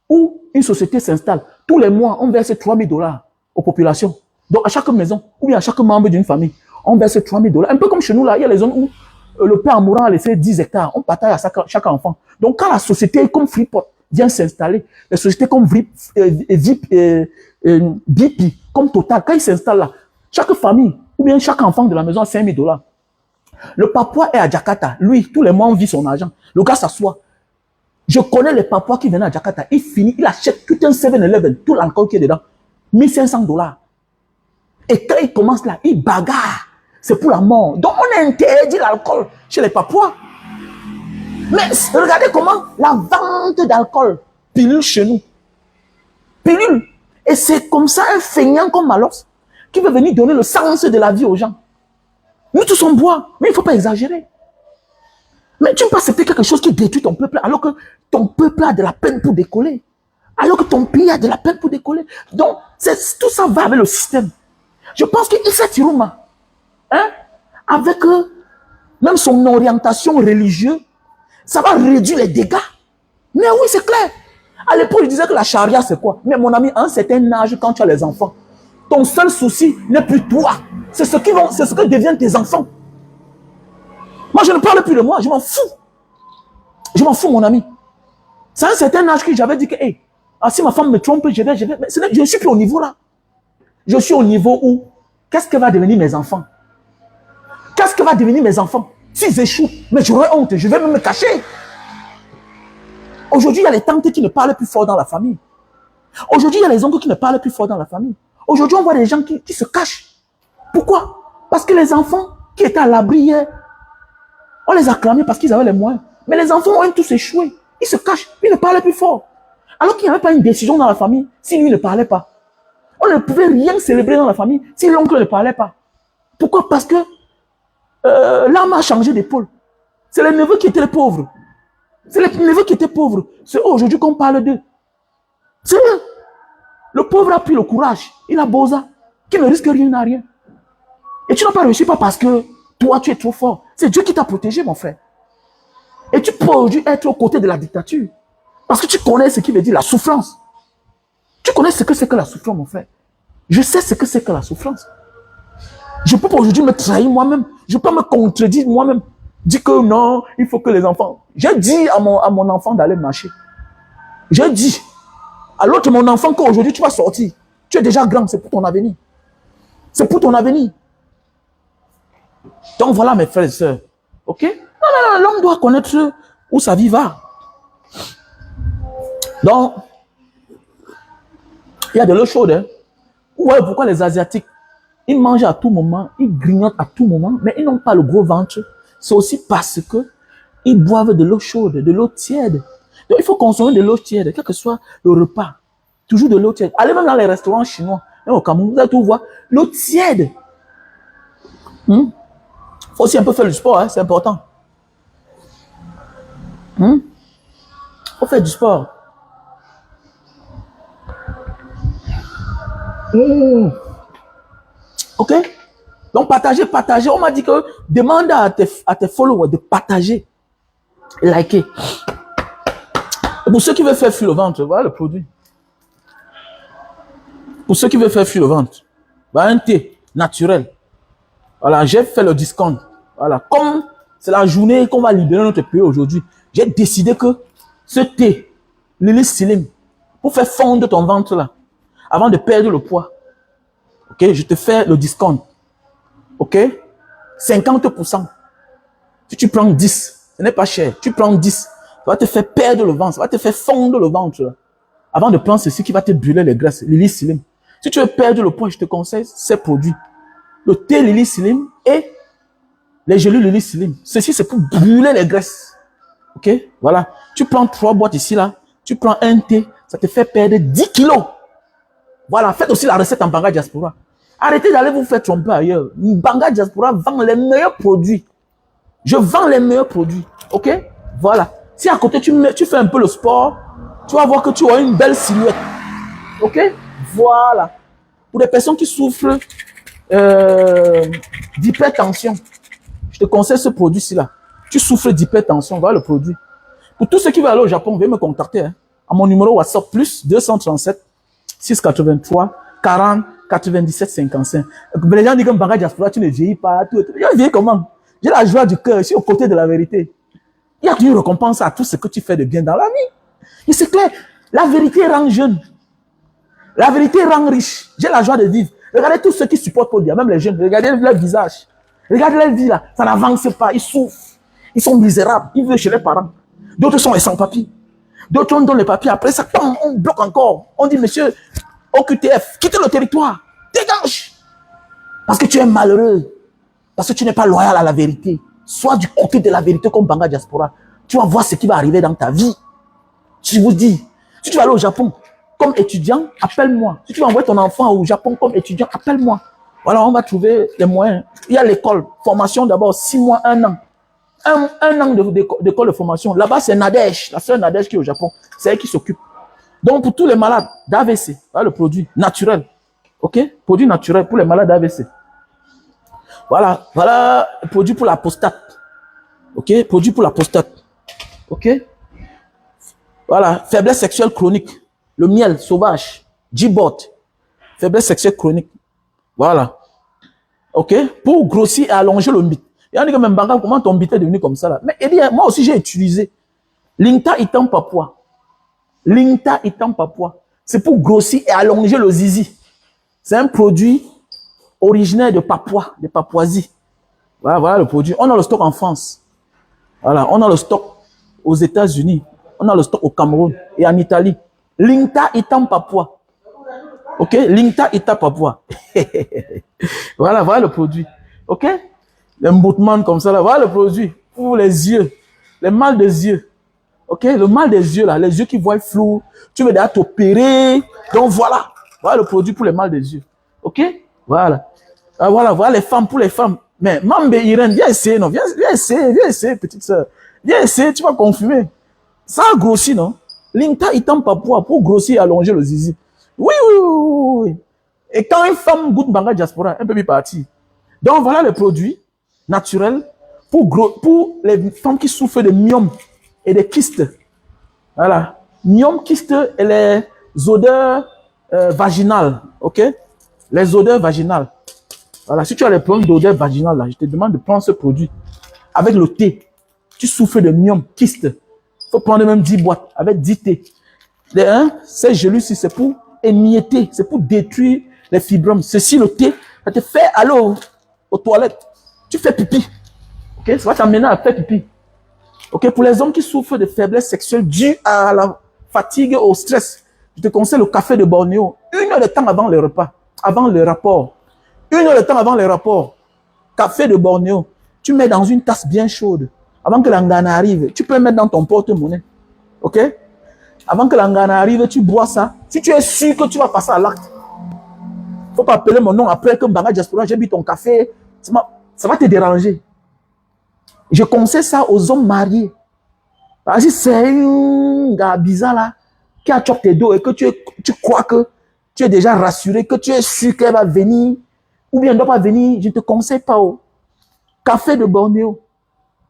où une société s'installe. Tous les mois, on verse 3 000 $ aux populations. Donc à chaque maison, ou bien à chaque membre d'une famille, on verse 3 000 $. Un peu comme chez nous là, il y a les zones où le père mourant a laissé 10 hectares. On partage à chaque enfant. Donc quand la société comme Freeport vient s'installer, les sociétés comme BP, comme Total, quand ils s'installent là, chaque famille, ou bien chaque enfant de la maison a 5 000 $. Le Papouas est à Jakarta. Lui, tous les mois, on vit son argent. Le gars s'assoit. Je connais les Papouas qui viennent à Jakarta. Il finit, il achète tout un 7-Eleven, tout l'alcool qui est dedans. 1 500 $. Et quand il commence là, il bagarre. C'est pour la mort. Donc, on interdit l'alcool chez les Papouas. Mais regardez comment la vente d'alcool pilule chez nous. Pilule. Et c'est comme ça un feignant comme Malos qui veut venir donner le sens de la vie aux gens. Nous tous on boit, mais il ne faut pas exagérer. Mais tu ne peux pas accepter quelque chose qui détruit ton peuple alors que ton peuple a de la peine pour décoller. Alors que ton pays a de la peine pour décoller. Donc, tout ça va avec le système. Je pense que Issa Tirouma, avec même son orientation religieuse, ça va réduire les dégâts. Mais oui, c'est clair. À l'époque, je disais que la charia, c'est quoi? Mais mon ami, à un certain âge, quand tu as les enfants, ton seul souci n'est plus toi. C'est ce que deviennent tes enfants. Moi, je ne parle plus de moi, je m'en fous. Je m'en fous, mon ami. C'est à un certain âge que j'avais dit que, hey, si ma femme me trompe, je vais. Mais je ne suis plus au niveau là. Je suis au niveau où, qu'est-ce que va devenir mes enfants? Qu'est-ce que va devenir mes enfants? S'ils échouent, mais j'aurai honte, je vais même me cacher. Aujourd'hui, il y a les tantes qui ne parlent plus fort dans la famille. Aujourd'hui, il y a les oncles qui ne parlent plus fort dans la famille. Aujourd'hui, on voit des gens qui se cachent. Pourquoi? Parce que les enfants qui étaient à l'abri hier, on les a clamés parce qu'ils avaient les moyens. Mais les enfants ont tous échoué. Ils se cachent, ils ne parlent plus fort. Alors qu'il n'y avait pas une décision dans la famille si lui ne parlait pas. On ne pouvait rien célébrer dans la famille si l'oncle ne parlait pas. Pourquoi? Parce que l'âme a changé d'épaule. C'est les neveux qui étaient les pauvres. C'est les neveux qui étaient pauvres. C'est aujourd'hui qu'on parle d'eux. C'est eux. Le pauvre a pris le courage. Il a Boza, qui ne risque rien à rien. Et tu n'as pas réussi pas parce que toi, tu es trop fort. C'est Dieu qui t'a protégé, mon frère. Et tu peux aujourd'hui être aux côtés de la dictature. Parce que tu connais ce qui veut dire la souffrance. Tu connais ce que c'est que la souffrance, mon frère. Je sais ce que c'est que la souffrance. Je ne peux pas aujourd'hui me trahir moi-même. Je ne peux pas me contredire moi-même. Dire que non, il faut que les enfants... J'ai dit à mon enfant d'aller marcher. J'ai dit à l'autre, mon enfant, qu'aujourd'hui tu vas sortir. Tu es déjà grand, c'est pour ton avenir. C'est pour ton avenir. Donc voilà mes frères et sœurs. Ok? Non, l'homme doit connaître où sa vie va. Donc, il y a de l'eau chaude. Hein? Ouais, pourquoi les Asiatiques, ils mangent à tout moment, ils grignotent à tout moment, mais ils n'ont pas le gros ventre. C'est aussi parce que ils boivent de l'eau chaude, de l'eau tiède. Donc, il faut consommer de l'eau tiède, quel que soit le repas. Toujours de l'eau tiède. Allez même dans les restaurants chinois, même au Cameroun, vous allez tout voir. L'eau tiède. Il faut aussi un peu faire du sport, hein, c'est important. Il faut faire du sport. Ok? Donc, partager. On m'a dit que demande à tes followers de partager, liker. Et pour ceux qui veulent faire fuir le ventre, voilà le produit. Pour ceux qui veulent faire fuir le ventre, voilà un thé naturel. Voilà, j'ai fait le discount. Voilà, comme c'est la journée qu'on va libérer notre pays aujourd'hui, j'ai décidé que ce thé, Lily Slim, pour faire fondre ton ventre là, avant de perdre le poids, ok, je te fais le discount. Ok? 50%. Si tu prends 10, ce n'est pas cher. Tu prends 10, ça va te faire perdre le ventre, ça va te faire fondre le ventre là, avant de prendre ceci qui va te brûler les graisses, Lily Slim. Si tu veux perdre le poids, je te conseille ces produits. Le thé Lily Slim et les gélules Lily Slim. Ceci, c'est pour brûler les graisses. Ok? Voilà. Tu prends 3 boîtes ici, là. Tu prends un thé, ça te fait perdre 10 kilos. Voilà. Faites aussi la recette en Banga Diaspora. Arrêtez d'aller vous faire tromper ailleurs. Banga Diaspora vend les meilleurs produits. Je vends les meilleurs produits. Ok? Voilà. Si à côté, tu fais un peu le sport, tu vas voir que tu auras une belle silhouette. Ok? Voilà. Pour les personnes qui souffrent d'hypertension, je te conseille ce produit-ci là. Tu souffres d'hypertension, voilà le produit. Pour tous ceux qui veulent aller au Japon, veuillez me contacter hein, à mon numéro WhatsApp plus 237 683 40 97 55. Les gens disent que Mbanga Diaspora, tu ne vieillis pas. Je vieillis comment? J'ai la joie du cœur, je suis aux côtés de la vérité. Il y a une récompense à tout ce que tu fais de bien dans la vie. Et c'est clair, la vérité rend jeune. La vérité rend riche. J'ai la joie de vivre. Regardez tous ceux qui supportent Paul Biya, même les jeunes. Regardez leur visage. Regardez leur vie là. Ça n'avance pas. Ils souffrent. Ils sont misérables. Ils vivent chez les parents. D'autres sont les sans-papiers. D'autres on donne les papiers. Après ça, on bloque encore. On dit, monsieur, OQTF, quittez le territoire. Dégage. Parce que tu es malheureux. Parce que tu n'es pas loyal à la vérité. Sois du côté de la vérité comme Mbanga Diaspora. Tu vas voir ce qui va arriver dans ta vie. Je vous dis, si tu vas aller au Japon comme étudiant, appelle-moi. Si tu vas envoyer ton enfant au Japon comme étudiant, appelle-moi. Voilà, on va trouver les moyens. Il y a l'école, formation d'abord, 6 mois, 1 an. Un an d'école de formation. Là-bas, c'est Nadège, la sœur Nadège qui est au Japon. C'est elle qui s'occupe. Donc, pour tous les malades d'AVC, voilà le produit naturel. OK? Produit naturel pour les malades d'AVC. Voilà, voilà, produit pour la prostate. OK? Produit pour la prostate. OK? Voilà, faiblesse sexuelle chronique. Le miel sauvage. G-Bot. Faiblesse sexuelle chronique. Voilà. OK? Pour grossir et allonger le mythe. Il y a des gens qui me disent comment ton mythe est devenu comme ça là. Mais il dit, moi aussi j'ai utilisé. L'Inta Itam Papua. L'Inta Itam Papua. C'est pour grossir et allonger le zizi. C'est un produit originaire de Papua, de Papouasie. Voilà, voilà le produit. On a le stock en France. Voilà, on a le stock aux États-Unis. On a le stock au Cameroun et en Italie. L'Inta Itam Papua. OK? L'Inta Itam Papua. Voilà, voilà le produit. OK? Les mboutements comme ça, là. Voilà le produit pour les yeux. Les mal des yeux. OK? Le mal des yeux, là. Les yeux qui voient flou. Tu veux déjà t'opérer. Donc voilà. Voilà le produit pour les mal des yeux. OK? Voilà. Ah, voilà, voilà les femmes pour les femmes. Mais Mambe Irène, viens essayer, non? Viens essayer, petite soeur. Viens essayer, tu vas confirmer. Ça a grossi, non? L'Inta Itam Papua pour grossir et allonger le zizi. Oui, oui, oui, oui. Et quand une femme goûte Mbanga Diaspora, elle peut y partir. Donc voilà le produit naturel pour les femmes qui souffrent de myome et de kystes. Voilà. Myome, kyste et les odeurs vaginales. OK? Les odeurs vaginales. Voilà. Si tu as des problèmes d'odeur vaginale, là, je te demande de prendre ce produit avec le thé. Tu souffres de myome, kyste. Il faut prendre même 10 boîtes avec 10 thés. Ces gélules-ci, c'est pour émietter, c'est pour détruire les fibromes. Ceci, le thé, ça te fait aller aux toilettes. Tu fais pipi. OK? Ça va t'amener à faire pipi. OK? Pour les hommes qui souffrent de faiblesse sexuelle due à la fatigue et au stress, je te conseille le café de Bornéo. 1 heure de temps avant le repas, avant le rapport. 1 heure de temps avant le rapport. Café de Bornéo. Tu mets dans une tasse bien chaude. Avant que l'angana arrive, tu peux le mettre dans ton porte-monnaie. OK? Avant que l'angana arrive, tu bois ça. Si tu es sûr que tu vas passer à l'acte, il ne faut pas appeler mon nom après que Mbanga Diaspora, j'ai bu ton café. Ça va te déranger. Je conseille ça aux hommes mariés. Parce que c'est un gars bizarre là, qui a choqué tes dos et que tu crois que tu es déjà rassuré, que tu es sûr qu'elle va venir, ou bien elle ne doit pas venir, je ne te conseille pas. Café de Bornéo.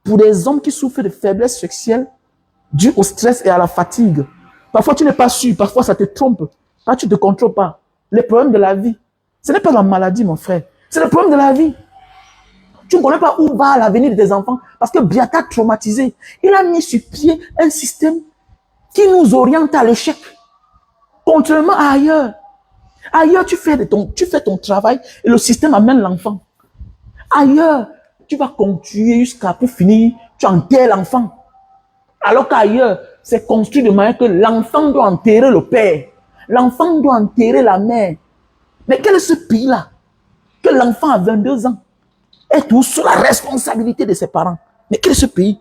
Pour des hommes qui souffrent de faiblesse sexuelle due au stress et à la fatigue. Parfois, tu n'es pas sûr. Parfois, ça te trompe. Parfois, tu ne te contrôles pas. Les problèmes de la vie. Ce n'est pas la maladie, mon frère. C'est le problème de la vie. Tu ne connais pas où va l'avenir de tes enfants parce que Biata traumatisé. Il a mis sur pied un système qui nous oriente à l'échec. Contrairement à ailleurs. Ailleurs, tu fais ton travail et le système amène l'enfant. Ailleurs, tu vas continuer jusqu'à pour finir, tu enterres l'enfant. Alors qu'ailleurs, c'est construit de manière que l'enfant doit enterrer le père. L'enfant doit enterrer la mère. Mais quel est ce pays-là? Que l'enfant a 22 ans est tout sous la responsabilité de ses parents. Mais quel est ce pays?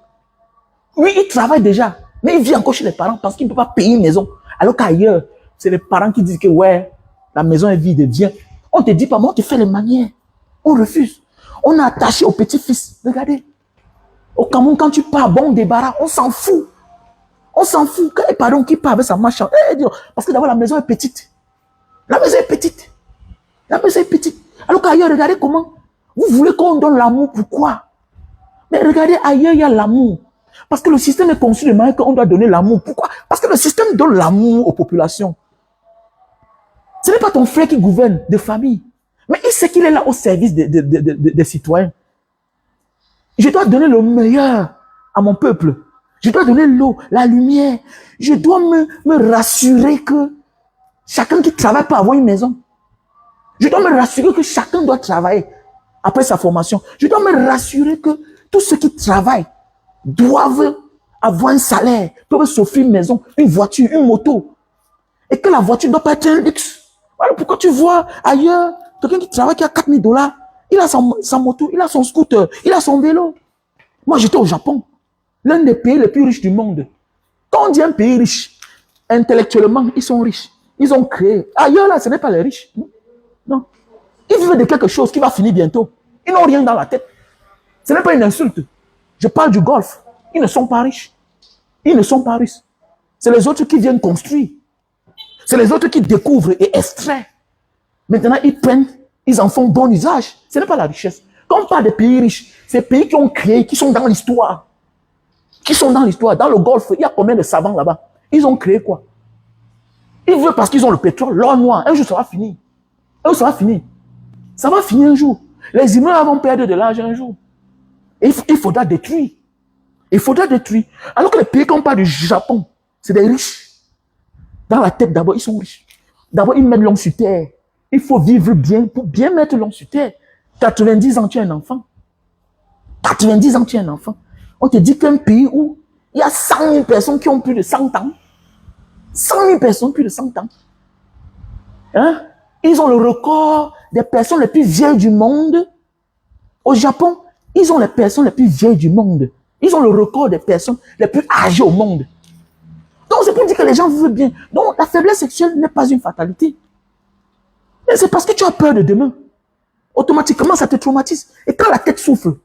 Oui, il travaille déjà, mais il vit encore chez les parents parce qu'il ne peut pas payer une maison. Alors qu'ailleurs, c'est les parents qui disent que ouais, la maison est vide, viens. On ne te dit pas, mais on te fait les manières. On refuse. On est attaché au petit-fils. Regardez. Au Cameroun, quand tu pars, bon débarras, on s'en fout. On s'en fout. Quand les parents qui partent avec sa marchande, parce que d'abord la maison est petite. La maison est petite. La maison est petite. Alors qu'ailleurs, regardez comment. Vous voulez qu'on donne l'amour, pourquoi? Mais regardez, ailleurs, il y a l'amour. Parce que le système est conçu de manière qu'on doit donner l'amour. Pourquoi? Parce que le système donne l'amour aux populations. Ce n'est pas ton frère qui gouverne de famille. Mais il sait qu'il est là au service des citoyens. Je dois donner le meilleur à mon peuple. Je dois donner l'eau, la lumière. Je dois me rassurer que chacun qui travaille peut avoir une maison. Je dois me rassurer que chacun doit travailler après sa formation. Je dois me rassurer que tous ceux qui travaillent doivent avoir un salaire, doivent s'offrir une maison, une voiture, une moto. Et que la voiture ne doit pas être un luxe. Voilà pourquoi tu vois ailleurs, quelqu'un qui travaille qui a 4 000 $, il a sa moto, il a son scooter, il a son vélo. Moi, j'étais au Japon, l'un des pays les plus riches du monde. Quand on dit un pays riche, intellectuellement, ils sont riches. Ils ont créé. Ailleurs, là, ce n'est pas les riches. Non. Non. Ils vivent de quelque chose qui va finir bientôt. Ils n'ont rien dans la tête. Ce n'est pas une insulte. Je parle du golf. Ils ne sont pas riches. Ils ne sont pas riches. C'est les autres qui viennent construire. C'est les autres qui découvrent et extraient. Maintenant, ils prennent, ils en font bon usage. Ce n'est pas la richesse. Quand on parle des pays riches, c'est des pays qui ont créé, qui sont dans l'histoire. Qui sont dans l'histoire. Dans le Golfe, il y a combien de savants là-bas? Ils ont créé quoi? Ils veulent parce qu'ils ont le pétrole, l'or noir. Un jour, ça va finir. Un jour, ça va finir. Ça va finir un jour. Les humains vont perdre de l'argent un jour. Et il faudra détruire. Il faudra détruire. Alors que les pays, quand on parle du Japon, c'est des riches. Dans la tête, d'abord, ils sont riches. D'abord, ils mettent l'homme sur terre. Il faut vivre bien pour bien mettre l'homme sur terre. 90 ans, tu es un enfant. 90 ans, tu es un enfant. On te dit qu'un pays où il y a 100 000 personnes qui ont plus de 100 ans. 100 000 personnes, plus de 100 ans. Hein? Ils ont le record des personnes les plus vieilles du monde. Au Japon, ils ont les personnes les plus vieilles du monde. Ils ont le record des personnes les plus âgées au monde. Donc, c'est pour dire que les gens vivent bien. Donc, la faiblesse sexuelle n'est pas une fatalité. Mais c'est parce que tu as peur de demain. Automatiquement, ça te traumatise. Et quand la tête souffre,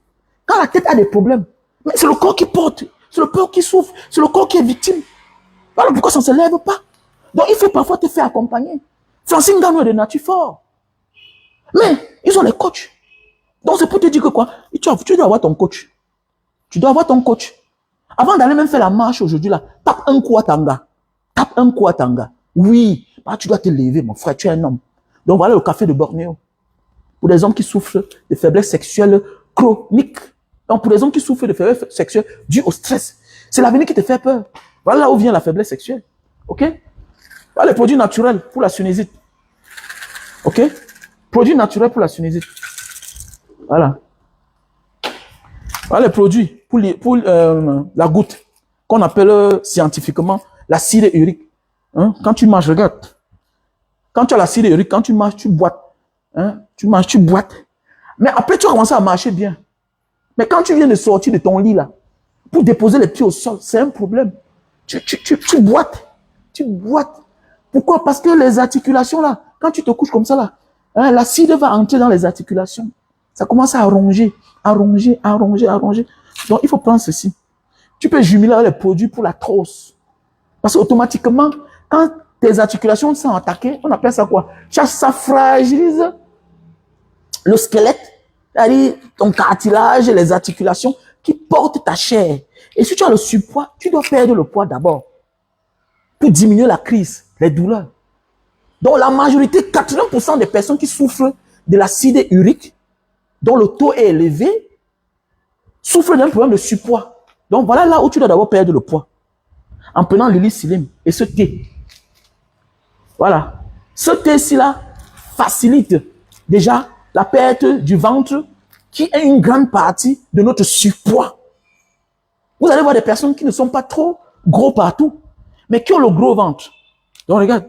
quand la tête a des problèmes, mais c'est le corps qui porte, c'est le corps qui souffre, c'est le corps qui est victime. Voilà pourquoi ça ne se lève pas. Donc, il faut parfois te faire accompagner. Francine Gano est de nature fort. Mais, ils ont les coachs. Donc, c'est pour te dire que quoi? Tu dois avoir ton coach. Tu dois avoir ton coach. Avant d'aller même faire la marche aujourd'hui, là, tape un coup à Tanga. Tape un coup à Tanga. Oui, bah, tu dois te lever, mon frère, tu es un homme. Donc, voilà le café de Bornéo. Pour les hommes qui souffrent de faiblesse sexuelle chronique. Donc, pour les hommes qui souffrent de faiblesse sexuelle due au stress. C'est l'avenir qui te fait peur. Voilà là où vient la faiblesse sexuelle. OK? Voilà les produits naturels pour la sinusite. OK? Produits naturels pour la sinusite. Voilà. Voilà les produits pour la goutte, qu'on appelle scientifiquement l'acide urique. Hein? Quand tu manges, regarde. Quand tu as l'acide urique, quand tu manges, tu boites. Hein? Tu manges, tu boites. Mais après, tu as commencé à marcher bien. Mais quand tu viens de sortir de ton lit, là, pour déposer les pieds au sol, c'est un problème. Tu boites. Tu boites. Pourquoi? Parce que les articulations, là, quand tu te couches comme ça, là, hein, l'acide va entrer dans les articulations. Ça commence à ronger, à ronger, à ronger, à ronger. Donc, il faut prendre ceci. Tu peux jumeler les produits pour l'arthrose. Parce qu'automatiquement, quand tes articulations sont attaquées, on appelle ça quoi? Ça fragilise le squelette, c'est-à-dire ton cartilage, les articulations qui portent ta chair. Et si tu as le surpoids, tu dois perdre le poids d'abord pour diminuer la crise, les douleurs. Donc, la majorité, 80% des personnes qui souffrent de l'acide urique, dont le taux est élevé, souffrent d'un problème de surpoids. Donc, voilà là où tu dois d'abord perdre le poids. En prenant l'hélicilème et ce thé. Voilà. Ce thé-ci là facilite déjà la perte du ventre qui est une grande partie de notre surpoids. Vous allez voir des personnes qui ne sont pas trop gros partout, mais qui ont le gros ventre. Donc, regarde.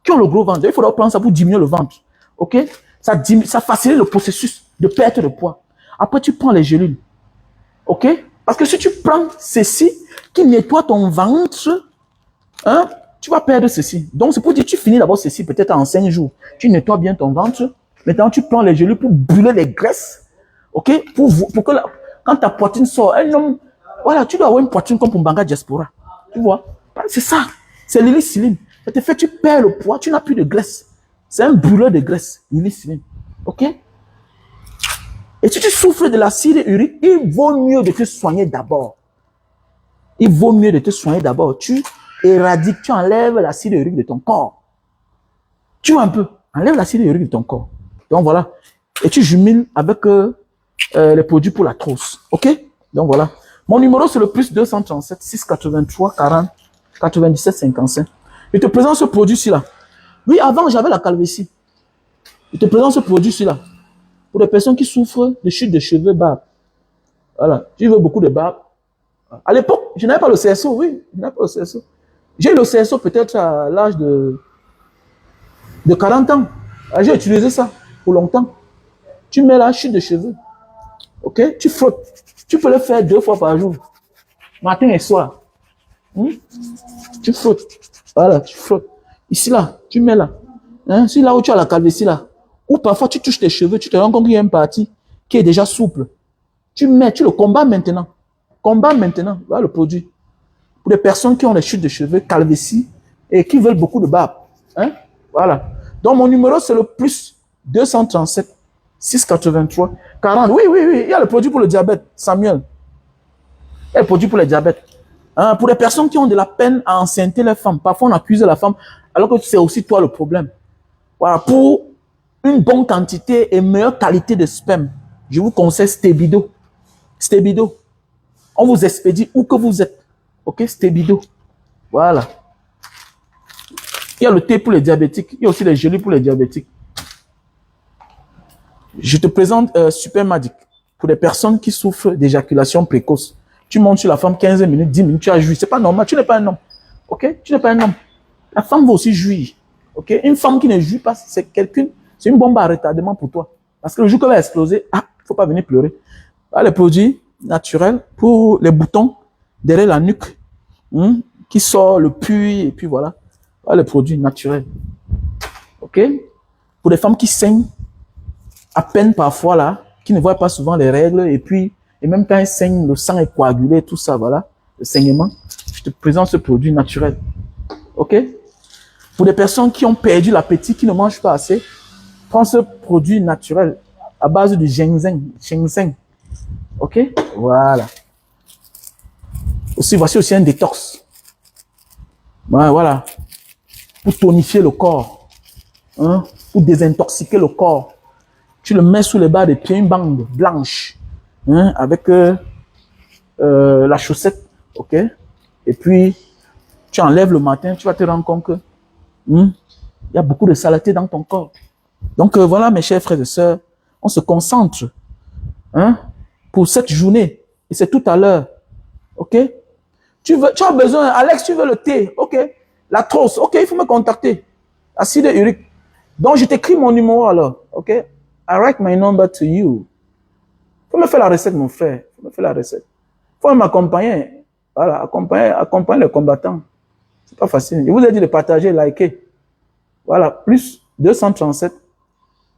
Qui ont le gros ventre. Il faudra prendre ça pour diminuer le ventre. OK? Ça facilite le processus de perte de poids. Après, tu prends les gélules. OK? Parce que si tu prends ceci qui nettoie ton ventre, hein, tu vas perdre ceci. Donc, c'est pour dire, tu finis d'abord ceci peut-être en 5 jours. Tu nettoies bien ton ventre. Maintenant, tu prends les gélules pour brûler les graisses. OK? Pour que quand ta poitrine sort, un homme, voilà, tu dois avoir une poitrine comme pour Mbanga Diaspora. Tu vois? C'est ça. C'est l'hélicilline. Ça te fait, tu perds le poids, tu n'as plus de graisse. C'est un brûleur de graisse. Illicine. Ok? Et si tu souffres de l'acide urique, il vaut mieux de te soigner d'abord. Il vaut mieux de te soigner d'abord. Tu éradiques, tu enlèves l'acide urique de ton corps. Tu vois un peu, enlève l'acide urique de ton corps. Donc voilà. Et tu jumelles avec les produits pour la trousse. Ok? Donc voilà. Mon numéro, c'est le plus 237 683 40 97 55. Je te présente ce produit-ci là. Oui, avant, j'avais la calvitie. Je te présente ce produit-ci là. Pour les personnes qui souffrent de chute de cheveux, barbe. Voilà. Tu veux beaucoup de barbe. À l'époque, je n'avais pas le CSO, oui. Je n'avais pas le CSO. J'ai eu le CSO peut-être à l'âge de 40 ans. J'ai utilisé ça pour longtemps. Tu mets la chute de cheveux. Ok? Tu frottes. Tu peux le faire 2 fois par jour. Matin et soir. Tu frottes. Voilà, tu frottes. Ici, là, tu mets là. C'est là où tu as la calvitie, là. Ou parfois, tu touches tes cheveux, tu te rends compte qu'il y a une partie qui est déjà souple. Tu le combats maintenant. Combat maintenant. Voilà le produit. Pour les personnes qui ont des chutes de cheveux, calvitie, et qui veulent beaucoup de barbe. Voilà. Donc, mon numéro, c'est le plus 237 683 40. Oui. Il y a le produit pour le diabète, Samuel. Il y a le produit pour le diabète. Pour les personnes qui ont de la peine à enceinter les femmes, parfois on accuse la femme, alors que c'est aussi toi le problème. Voilà. Pour une bonne quantité et meilleure qualité de sperme, je vous conseille Stébido. Stébido. On vous expédie où que vous êtes. Ok, Stébido. Voilà. Il y a le thé pour les diabétiques. Il y a aussi les gelées pour les diabétiques. Je te présente Super Magic pour les personnes qui souffrent d'éjaculation précoce. Tu montes sur la femme 15 minutes, 10 minutes, tu as joui. C'est pas normal. Tu n'es pas un homme. Ok? Tu n'es pas un homme. La femme va aussi jouir. Ok? Une femme qui ne jouit pas, c'est une bombe à retardement pour toi. Parce que le jour qu'elle va exploser, il ne faut pas venir pleurer. Là, les produits naturels pour les boutons derrière la nuque, qui sort le puits, et puis voilà. Là, les produits naturels. Ok? Pour les femmes qui saignent, à peine parfois là, qui ne voient pas souvent les règles, et même quand elles saignent, le sang est coagulé, tout ça, voilà, le saignement, je te présente ce produit naturel. Ok? Pour les personnes qui ont perdu l'appétit, qui ne mangent pas assez, prends ce produit naturel à base de ginseng. Ok? Voilà. Voici aussi un détox. Voilà. Pour tonifier le corps. Pour désintoxiquer le corps. Tu le mets sous les bas des pieds, une bande blanche. Avec la chaussette. Ok? Et puis, tu enlèves le matin, tu vas te rendre compte que il y a beaucoup de saleté dans ton corps. Donc voilà, mes chers frères et sœurs, on se concentre pour cette journée. Et c'est tout à l'heure. Ok? Tu as besoin, Alex, tu veux le thé? Ok. La trousse? Ok, il faut me contacter. Acide urique. Donc je t'écris mon numéro alors. Ok? I write my number to you. Faut me faire la recette, mon frère. Faut me faire la recette. Faut m'accompagner. Voilà, accompagner les combattants. C'est pas facile. Je vous ai dit de partager, liker. Voilà, plus 237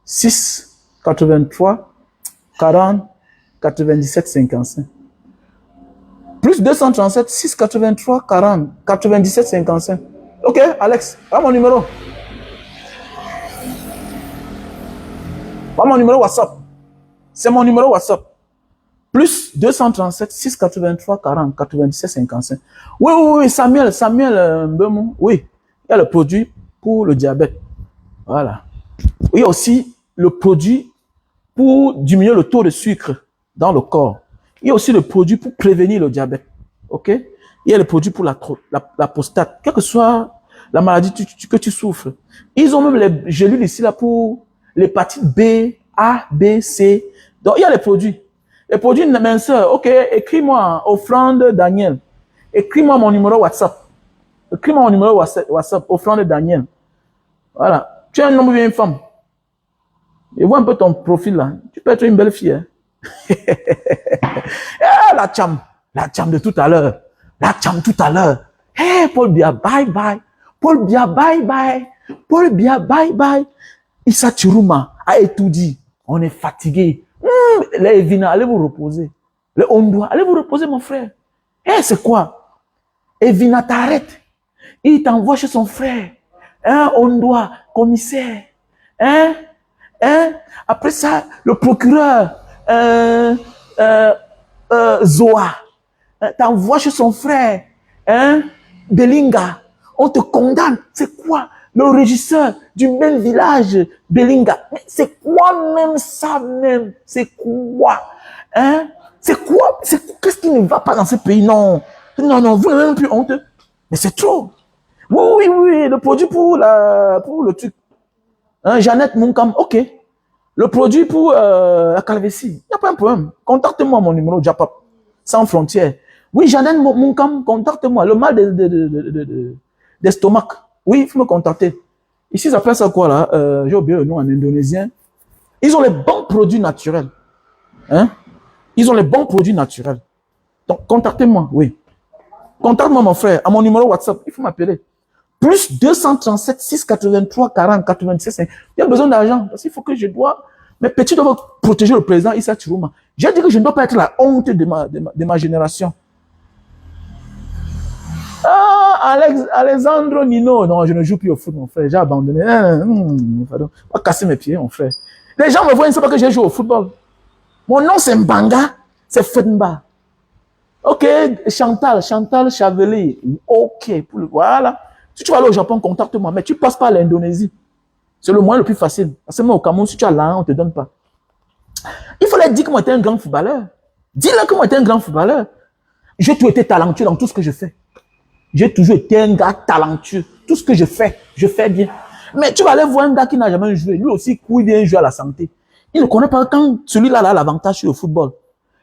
6 83 40 97 55. Plus 237 6 83 40 97 55. Ok, Alex, pas mon numéro. Pas mon numéro WhatsApp. C'est mon numéro WhatsApp. Plus 237 6 83 40 97 55. Oui, Samuel Mbemou. Oui, il y a le produit pour le diabète. Voilà. Il y a aussi le produit pour diminuer le taux de sucre dans le corps. Il y a aussi le produit pour prévenir le diabète. Ok? Il y a le produit pour la prostate. Quelle que soit la maladie que tu souffres. Ils ont même les gélules ici là pour l'hépatite B, A, B, C. Donc, il y a les produits. Les produits de minceur. Ok, écris-moi, offrande Daniel. Écris-moi mon numéro WhatsApp. Écris-moi mon numéro WhatsApp, offrande Daniel. Voilà. Tu es un homme ou bien une femme? Et vois un peu ton profil là. Tu peux être une belle fille. Hein? La cham de tout à l'heure. La cham tout à l'heure. Hey, Paul Bia, bye bye. Paul Bia, bye bye. Paul Bia, bye bye. Issa Chiruma a étudié. On est fatigué. Les Evina, allez vous reposer. Les Ondoa, allez vous reposer, mon frère. Eh, c'est quoi? Evina t'arrête. Il t'envoie chez son frère. Ondoa, commissaire. Hein? Hein? Après ça, le procureur, Zoa, t'envoie chez son frère, hein? Belinga. On te condamne. C'est quoi? Le régisseur du même village, Belinga. Mais c'est quoi même ça même? C'est quoi? Hein? C'est quoi? Qu'est-ce qui ne va pas dans ce pays? Non. Non, non, vous n'avez même plus honte. Mais c'est trop. Oui, oui, oui, le produit pour le truc. Hein, Jeannette Munkam, ok. Le produit pour la calvitie, il n'y a pas un problème. Contactez-moi mon numéro Japap, sans frontières. Oui, Jeannette Munkam, contactez-moi. Le mal d'estomac. Oui, il faut me contacter. Ici, ils appellent ça quoi là? J'ai oublié le nom en indonésien. Ils ont les bons produits naturels. Hein? Ils ont les bons produits naturels. Donc, contactez-moi, oui. Contacte-moi mon frère, à mon numéro WhatsApp. Il faut m'appeler. Plus 237 683 40 96. Il y a besoin d'argent. Parce qu'il faut que je dois. Mes petits doivent protéger le président Issa Chirouma. J'ai dit que je ne dois pas être la honte de ma génération. Ah, Alexandre Nino. Non, je ne joue plus au foot, mon frère. J'ai abandonné. Je vais pas casser mes pieds, mon frère. Les gens me voient, ils ne savent pas que j'ai joué au football. Mon nom, c'est Mbanga. C'est Fenba. Ok, Chantal Chavelier. Ok, voilà. Si tu vas aller au Japon, contacte-moi. Mais tu passes par l'Indonésie. C'est le moyen le plus facile. Parce que moi, au Cameroun, si tu as l'argent, on ne te donne pas. Il fallait dire que moi, j'étais un grand footballeur. Dis-le que moi, j'étais un grand footballeur. J'ai toujours été talentueux dans tout ce que je fais. J'ai toujours été un gars talentueux. Tout ce que je fais bien. Mais tu vas aller voir un gars qui n'a jamais joué. Lui aussi, il vient jouer à la santé. Il ne connaît pas quand celui-là a l'avantage sur le football.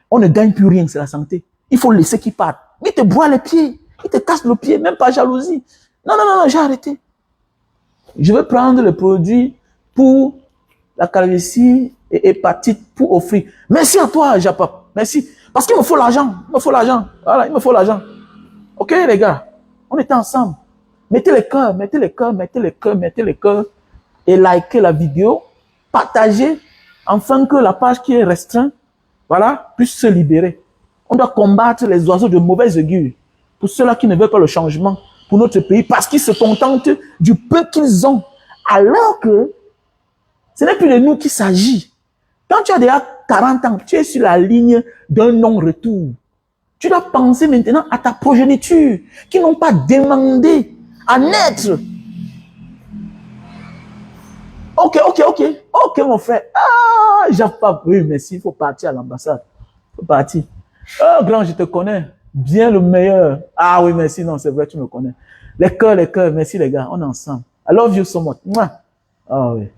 On ne gagne plus rien, c'est la santé. Il faut laisser qu'il parte. Il te broie les pieds. Il te casse le pied, même pas jalousie. Non, non, non, non, j'ai arrêté. Je vais prendre le produit pour la calvitie et hépatite pour offrir. Merci à toi, Japap. Merci. Parce qu'il me faut l'argent. Il me faut l'argent. Voilà, il me faut l'argent. Ok, les gars, on était ensemble. Mettez les cœurs, mettez les cœurs, mettez les cœurs, mettez les cœurs et likez la vidéo. Partagez afin que la page qui est restreinte, voilà, puisse se libérer. On doit combattre les oiseaux de mauvaise augure. Pour ceux-là qui ne veulent pas le changement pour notre pays, parce qu'ils se contentent du peu qu'ils ont. Alors que ce n'est plus de nous qu'il s'agit. Quand tu as déjà 40 ans, tu es sur la ligne d'un non-retour. Tu dois penser maintenant à ta progéniture, qui n'ont pas demandé à naître. Ok, mon frère. Ah, j'ai pas. Oui, merci, il faut partir à l'ambassade. Il faut partir. Oh, grand, je te connais. Bien le meilleur. Ah oui, merci, non, c'est vrai, tu me connais. Les cœurs, merci les gars, on est ensemble. I love you so much. Ah oui.